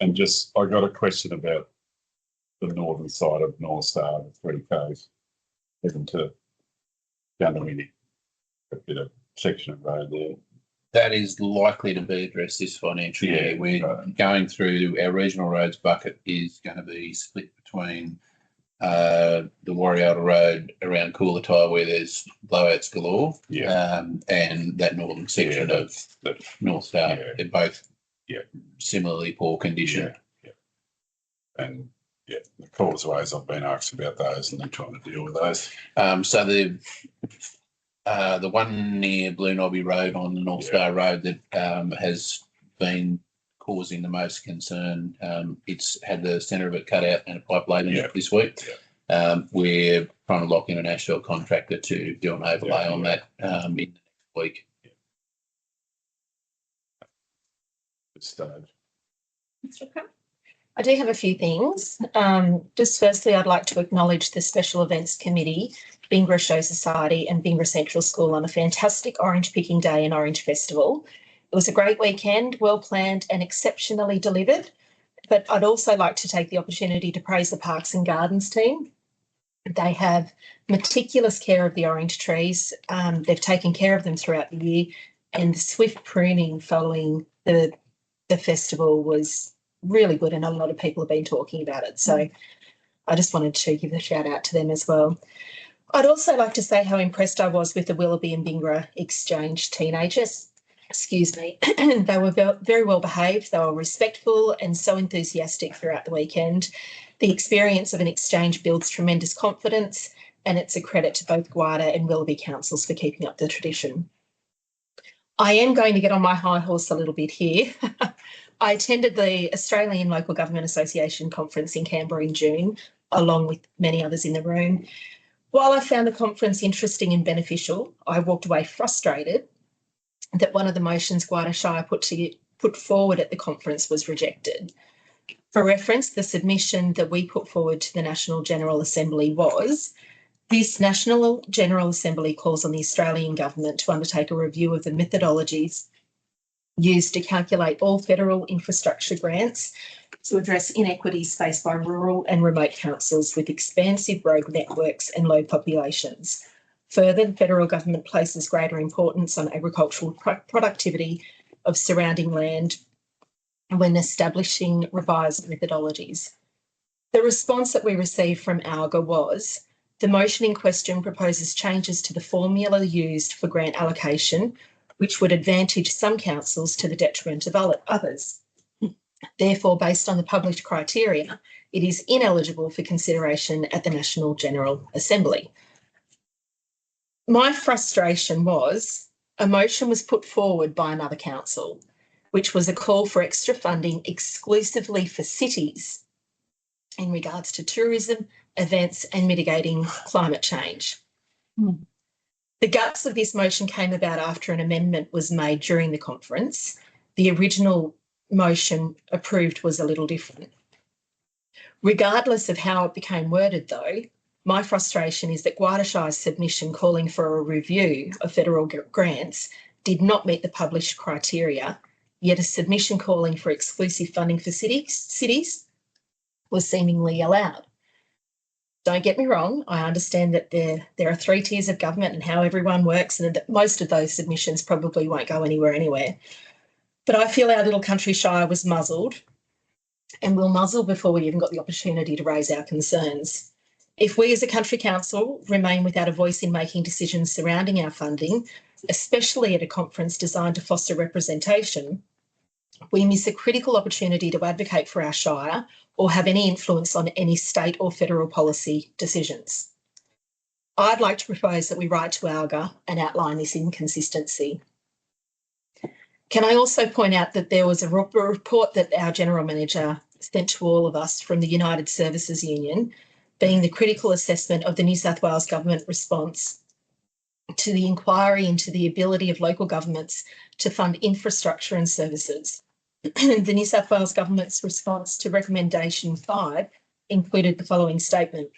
And just, I got a question about the northern side of North Star, the 3Ks, even to Gunnery, a bit of section of road there. That is likely to be addressed this financial year. We're going through our regional roads bucket is going to be split between the Warrior Road around Coolatai where there's blowouts galore, and that northern section of North Star. They're both similarly poor condition. And the causeways, I've been asked about those and they're trying to deal with those. So the one near Blue Knobby Road on the North Star Road that has been causing the most concern. It's had the centre of it cut out and a pipe laid in it this week. We're trying to lock in an asphalt contractor to do an overlay on that in the next week. Good stage. Mr. Crump. I do have a few things. Just firstly, I'd like to acknowledge the Special Events Committee, Bingra Show Society and Bingra Central School on a fantastic orange picking day and Orange Festival. It was a great weekend, well planned and exceptionally delivered. But I'd also like to take the opportunity to praise the Parks and Gardens team. They have meticulous care of the orange trees. They've taken care of them throughout the year, and the swift pruning following the festival was really good, and a lot of people have been talking about it. So I just wanted to give a shout out to them as well. I'd also like to say how impressed I was with the Willoughby and Bingra exchange teenagers. Excuse me. They were very well behaved. They were respectful and so enthusiastic throughout the weekend. The experience of an exchange builds tremendous confidence, and it's a credit to both Guarda and Willoughby councils for keeping up the tradition. I am going to get on my high horse a little bit here. I attended the Australian Local Government Association conference in Canberra in June, along with many others in the room. While I found the conference interesting and beneficial, I walked away frustrated that one of the motions Guarda Shire put forward at the conference was rejected. For reference, the submission that we put forward to the National General Assembly was, this National General Assembly calls on the Australian Government to undertake a review of the methodologies used to calculate all federal infrastructure grants to address inequities faced by rural and remote councils with expansive road networks and low populations. Further, the federal government places greater importance on agricultural productivity of surrounding land when establishing revised methodologies. The response that we received from ALGA was, the motion in question proposes changes to the formula used for grant allocation, which would advantage some councils to the detriment of others. Therefore, based on the published criteria, it is ineligible for consideration at the National General Assembly. My frustration was a motion was put forward by another council, which was a call for extra funding exclusively for cities in regards to tourism, events and mitigating climate change. The guts of this motion came about after an amendment was made during the conference. The original motion approved was a little different. Regardless of how it became worded though, my frustration is that Guarda Shire's submission calling for a review of federal grants did not meet the published criteria, yet a submission calling for exclusive funding for cities was seemingly allowed. Don't get me wrong, I understand that there are 3 tiers of government and how everyone works, and that most of those submissions probably won't go anywhere. But I feel our little country shire was muzzled, and we'll muzzle before we even got the opportunity to raise our concerns. If we as a country council remain without a voice in making decisions surrounding our funding, especially at a conference designed to foster representation, we miss a critical opportunity to advocate for our shire or have any influence on any state or federal policy decisions. I'd like to propose that we write to ALGA and outline this inconsistency. Can I also point out that there was a report that our General Manager sent to all of us from the United Services Union, being the critical assessment of the New South Wales Government response to the inquiry into the ability of local governments to fund infrastructure and services. The New South Wales Government's response to recommendation 5 included the following statement.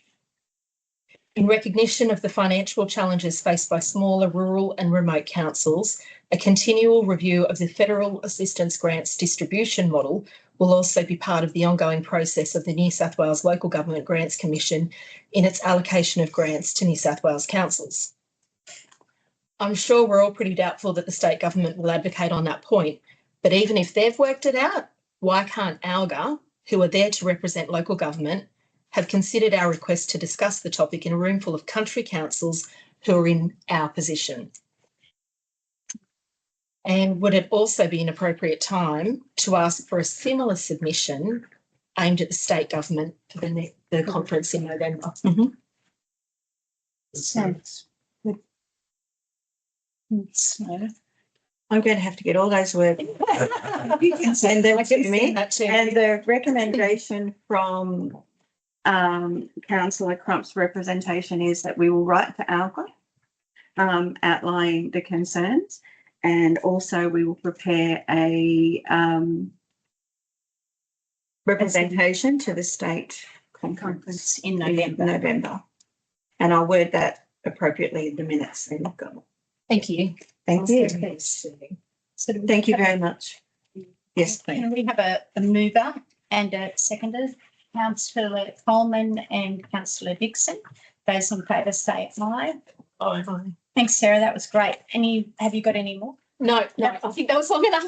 In recognition of the financial challenges faced by smaller rural and remote councils, a continual review of the federal assistance grants distribution model will also be part of the ongoing process of the New South Wales Local Government Grants Commission in its allocation of grants to New South Wales councils. I'm sure we're all pretty doubtful that the state government will advocate on that point, but even if they've worked it out, why can't ALGA, who are there to represent local government, have considered our request to discuss the topic in a room full of country councils who are in our position? And would it also be an appropriate time to ask for a similar submission aimed at the state government for the conference in November? Sounds good. So, I'm going to have to get all those words. You can send them to me. And the recommendation from Councillor Crump's representation is that we will write to ALGA outlining the concerns, and also we will prepare a representation to the state conference in November. November. And I'll word that appropriately in the minutes then. Thank you. Thank you. So do we Thank you have- very much. Yes, please. Can we have a mover and a seconder? Councillor Coleman and Councillor Dixon. Those in favour say aye. Aye. Thanks, Sarah. That was great. Have you got any more? No, I think that was long enough.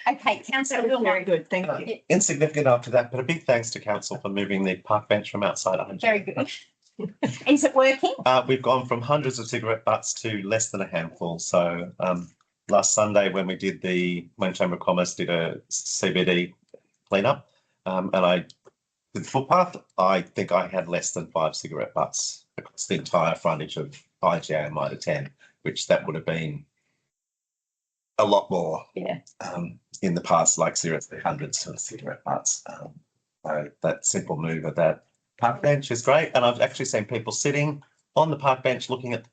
Okay, Councillor That was very Wilmot. good. Thank you. Insignificant after that, but a big thanks to council for moving the park bench from outside. Very good. Is it working? We've gone from hundreds of cigarette butts to less than a handful. So last Sunday when Chamber of Commerce did a CBD cleanup, and I did the footpath, I think I had less than 5 cigarette butts across the entire frontage of IGA and Mitre 10, which that would have been a lot more Yeah. in the past, like seriously hundreds of cigarette butts. So that simple move of that park bench is great. And I've actually seen people sitting on the park bench looking at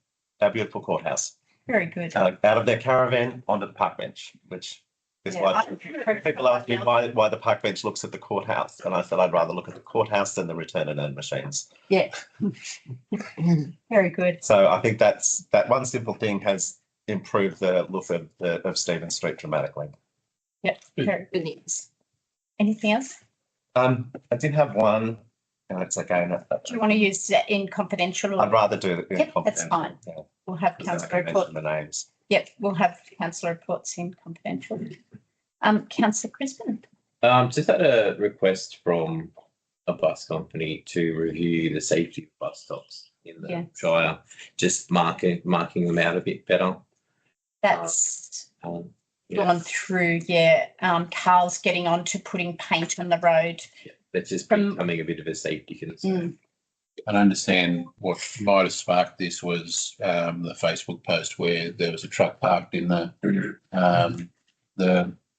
our beautiful courthouse, Very good. out of their caravan onto the park bench, which is why people ask me why the park bench looks at the courthouse. And I said, I'd rather look at the courthouse than the return and earn machines. Yeah. Very good. So I think that one simple thing has improved the look of Stephen Street dramatically. Yeah. Very good news. Anything else? I did have one, and it's again. Do you want to use that in confidential? I'd rather do it in Yep, that's confidential. fine. Yeah, We'll have because then I councillor can report. mention the names. Yep, we'll have councillor reports in confidential. Councillor Crispin. Just had a request from a bus company to review the safety of bus stops in the Yeah. Shire, just marking them out a bit better. That's Yeah, gone through, yeah. Carl's getting on to putting paint on the road. that's just From- becoming a bit of a safety concern. I understand what might have sparked this was the Facebook post where there was a truck parked in the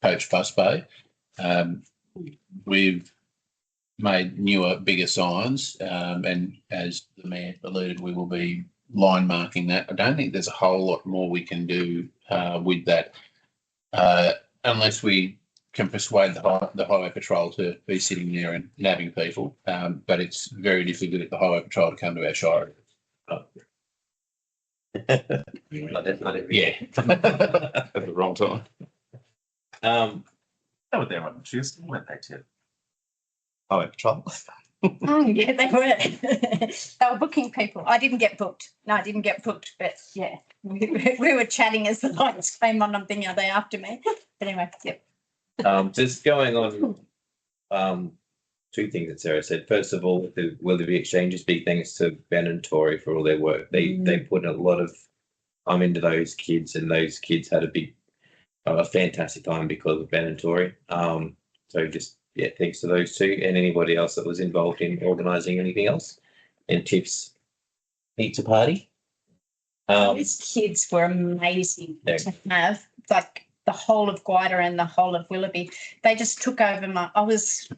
coach bus bay. We've made newer, bigger signs, and as the mayor alluded, we will be line marking that. I don't think there's a whole lot more we can do with that, unless we can persuade the highway patrol to be sitting there and nabbing people. But it's very difficult at the highway patrol to come to our shire. Yeah. At the wrong time. They were there on Tuesday, weren't they, Tim? Highway Patrol. Oh, yeah, they were. They were booking people. I didn't get booked. No, I didn't get booked, but yeah. We were chatting as the lights came on. I'm thinking, are they after me? But anyway, yep. Just going on two things that Sarah said. First of all, the Willoughby Exchanges, big thanks to Ben and Tori for all their work. They put a lot of time into those kids, and those kids had a fantastic time because of Ben and Tori. So just thanks to those two and anybody else that was involved in organising anything else. And Tiff's pizza party. These kids were amazing to have, like the whole of Guida and the whole of Willoughby. They just took over I was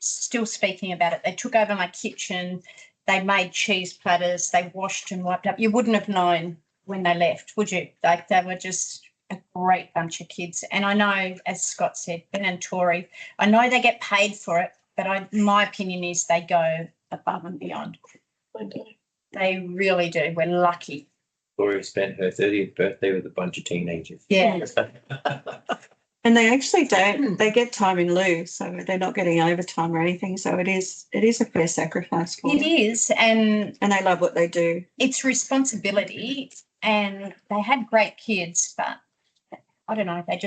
still speaking about it. They took over my kitchen. They made cheese platters. They washed and wiped up. You wouldn't have known when they left, would you? Like, they were just a great bunch of kids. And I know, as Scott said, Ben and Tori, I know they get paid for it, but my opinion is they go above and beyond. They really do. We're lucky. Tori spent her 30th birthday with a bunch of teenagers. Yeah. And they actually don't, they get time in lieu, so they're not getting overtime or anything. So it is a fair sacrifice for It them. is. And And they love what they do. it's responsibility, and they had great kids, but I don't know, they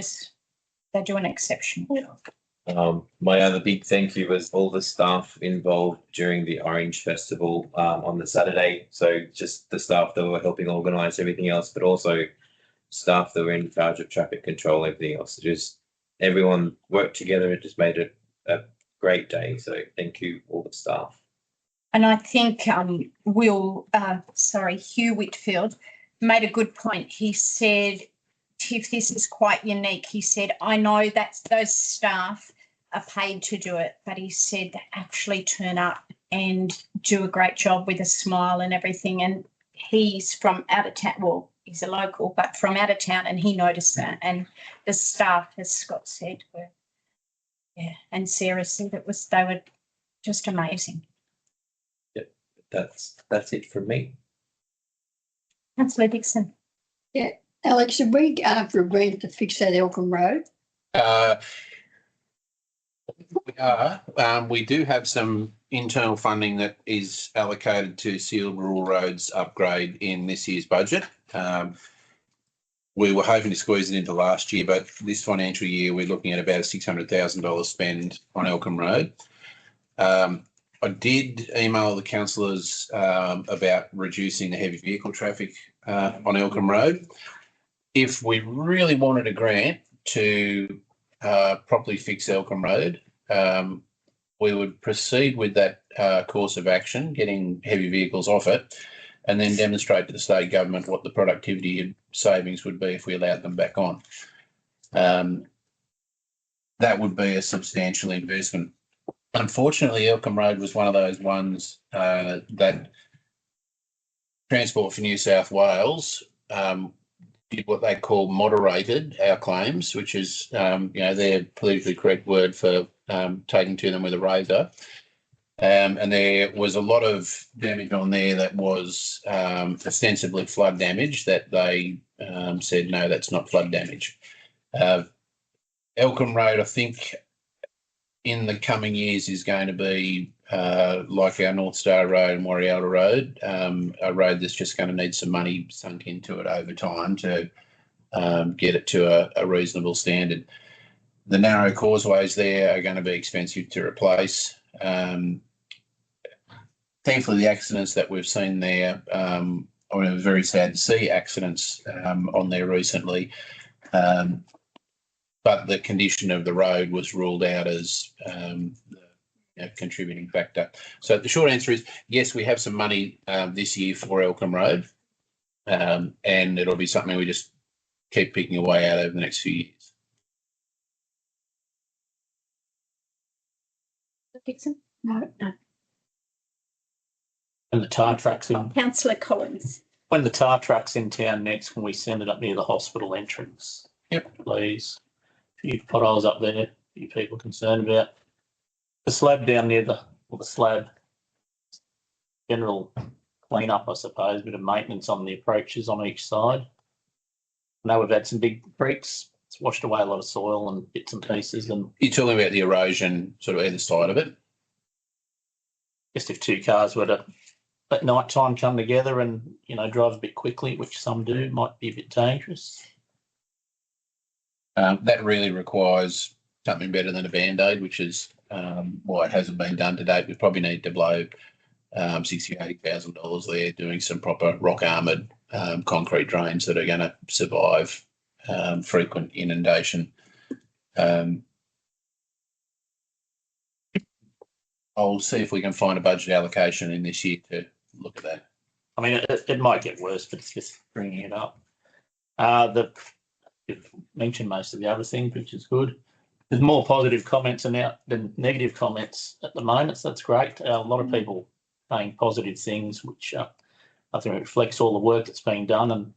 do an exceptional job. My other big thank you was all the staff involved during the Orange Festival on the Saturday. So just the staff that were helping organise everything else, but also staff that were in charge of traffic control, everything else. Just everyone worked together. It just made it a great day. So thank you, all the staff. And I think Hugh Whitfield made a good point. He said, Tiff, this is quite unique. He said, I know that those staff are paid to do it, but he said they actually turn up and do a great job with a smile and everything. And he's from out of town. Well, he's a local, but from out of town, and he noticed that. And the staff, as Scott said, were, and Sarah said they were just amazing. Yep, that's it from me. Councillor Dixon. Alex, should we ask for a grant to fix that Elkham Road? We are. We do have some internal funding that is allocated to Sealed Rural Roads upgrade in this year's budget. We were hoping to squeeze it into last year, but this financial year we're looking at about a $600,000 spend on Elkham Road. I did email the councillors about reducing the heavy vehicle traffic on Elkham Road. If we really wanted a grant to properly fix Elkham Road, we would proceed with that course of action, getting heavy vehicles off it, and then demonstrate to the state government what the productivity savings would be if we allowed them back on. That would be a substantial investment. Unfortunately, Elkham Road was one of those ones that Transport for New South Wales did what they call moderated our claims, which is, their politically correct word for taking to them with a razor. And there was a lot of damage on there that was ostensibly flood damage that they said, no, that's not flood damage. Elkham Road, I think, in the coming years is going to be like our North Star Road and Warrialta Road, a road that's just going to need some money sunk into it over time to get it to a reasonable standard. The narrow causeways there are going to be expensive to replace. Thankfully, the accidents that we've seen there, it was very sad to see accidents on there recently. But the condition of the road was ruled out as a contributing factor. So the short answer is yes, we have some money this year for Elkham Road, and it'll be something we just keep picking away at over the next few years. Dixon? No. And the tar tracks in. Councillor Collins. When the tar track's in town next, can we send it up near the hospital entrance? Yep. Please. A few potholes up there, a few people concerned about. The slab down near the slab, general clean up, I suppose, bit of maintenance on the approaches on each side. I know we've had some big creeks. It's washed away a lot of soil and bits and pieces. And You're talking about the erosion sort of either side of it? just if two cars were to at night time come together and, drive a bit quickly, which some do, might be a bit dangerous. That really requires something better than a Band-Aid, which is why it hasn't been done to date. We probably need to blow $60,000-80,000 there doing some proper rock armoured concrete drains that are going to survive frequent inundation. I'll see if we can find a budget allocation in this year to look at that. I mean, it might get worse, but it's just bringing it up. You've mentioned most of the other things, which is good. There's more positive comments than negative comments at the moment, so that's great. A lot of people saying positive things, which I think reflects all the work that's being done and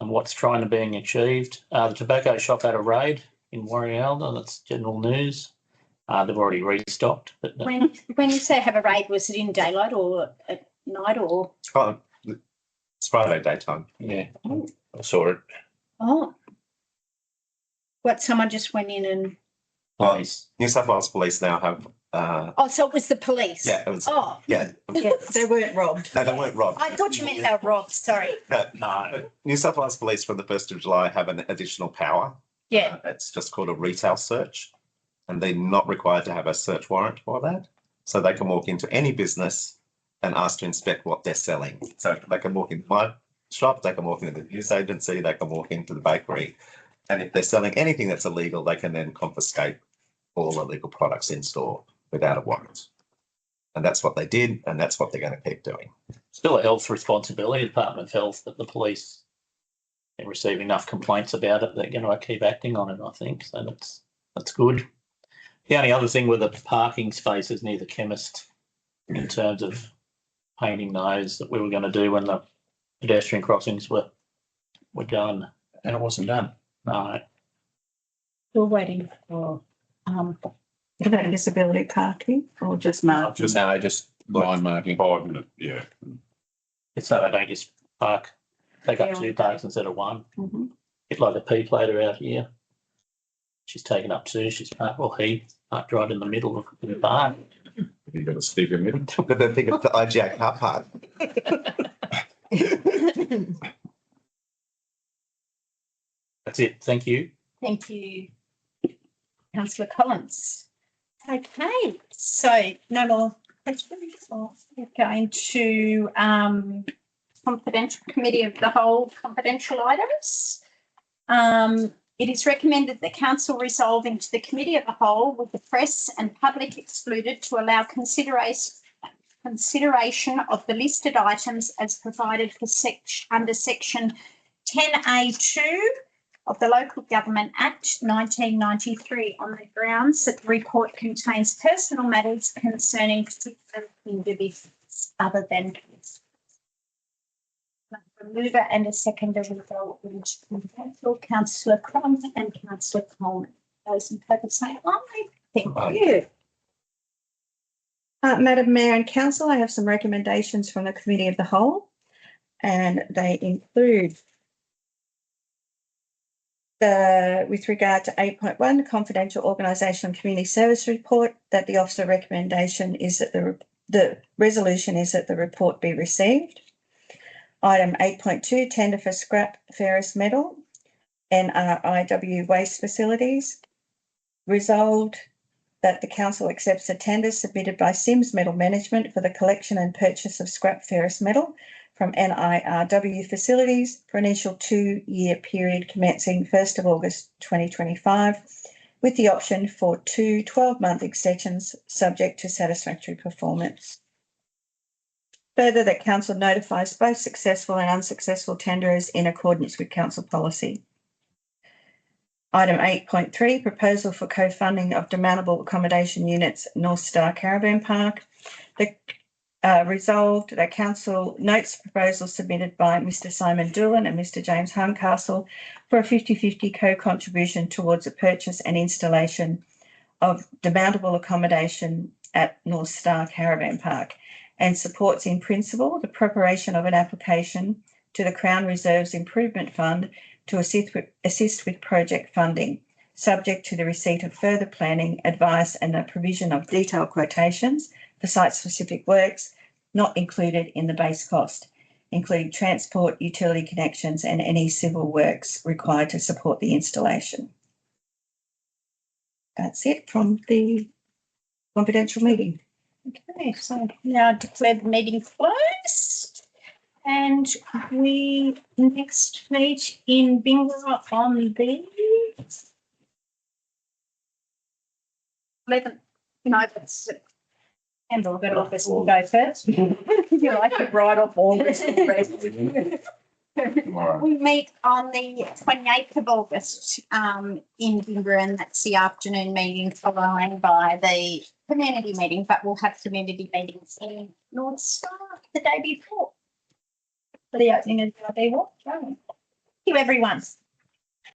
what's trying to being achieved. The tobacco shop had a raid in Warrigalda, that's general news. They've already restocked. But When you say have a raid, was it in daylight or at night or? It's Friday daytime. Yeah, I saw it. Oh. What, someone just went in and? Police. New South Wales Police now have. Oh, so it was the police? Yeah, it was. Oh. Yeah. Yeah, they weren't robbed. No, they weren't robbed. I thought you meant they were robbed, sorry. No. New South Wales Police from the 1st of July have an additional power. Yeah. It's just called a retail search, and they're not required to have a search warrant for that. So they can walk into any business and ask to inspect what they're selling. So they can walk into my shop, they can walk into the news agency, they can walk into the bakery. And if they're selling anything that's illegal, they can then confiscate all illegal products in store without a warrant. And that's what they did, and that's what they're going to keep doing. Still a health responsibility, Department of Health, that the police receive enough complaints about it. They're going to keep acting on it, I think. So that's good. The only other thing with the parking spaces near the chemist, in terms of painting those, that we were going to do when the pedestrian crossings were done. And it wasn't done. No. We're waiting for, About disability parking or just mark? Just Just line marking. 5 minutes, yeah. It's so they don't just park, take up 2 parks instead of 1. Mhm. Bit like the P plater out here. She's taken up 2. She's parked, well, he parked right in the middle of the park. You got a stick in it. But then think of the IGA car park. That's it. Thank you. thank you, councillor Collins. Okay, so no more questions. We're going to confidential committee of the whole confidential items. It is recommended that council resolve into the committee of the whole with the press and public excluded to allow consideration of the listed items as provided for under section 10A2 of the Local Government Act 1993 on the grounds that the report contains personal matters concerning particular individuals other than a mover and a seconder will go into councillor Crum and councillor Coleman. Those in favour say aye. Thank you. Madam Mayor and Council, I have some recommendations from the Committee of the Whole, and they include with regard to 8.1, the confidential organisation and community service report, that the officer recommendation is that the resolution is that the report be received. Item 8.2, tender for scrap ferrous metal, NRIW waste facilities. Resolved that the council accepts the tender submitted by Sims Metal Management for the collection and purchase of scrap ferrous metal from NIRW facilities for an initial 2-year period commencing 1st of August 2025, with the option for 2 12-month extensions subject to satisfactory performance. Further, that council notifies both successful and unsuccessful tenderers in accordance with council policy. Item 8.3, proposal for co-funding of demountable accommodation units at North Star Caravan Park. Resolved that council notes the proposal submitted by Mr. Simon Doolan and Mr. James Huncastle for a 50-50 co-contribution towards the purchase and installation of demountable accommodation at North Star Caravan Park, and supports in principle the preparation of an application to the Crown Reserves Improvement Fund to assist with project funding, subject to the receipt of further planning, advice and the provision of detailed quotations for site-specific works not included in the base cost, including transport, utility connections and any civil works required to support the installation. That's it from the confidential meeting. Okay, so now declare the meeting closed. And we next meet in Bingara on the 11th. No, that's September, but August will go first. You like to write off August already. Tomorrow. We meet on the 28th of August in Bingara, and that's the afternoon meeting following by the community meeting, but we'll have community meetings in North Star the day before for the opening of the walk. Thank you, everyone.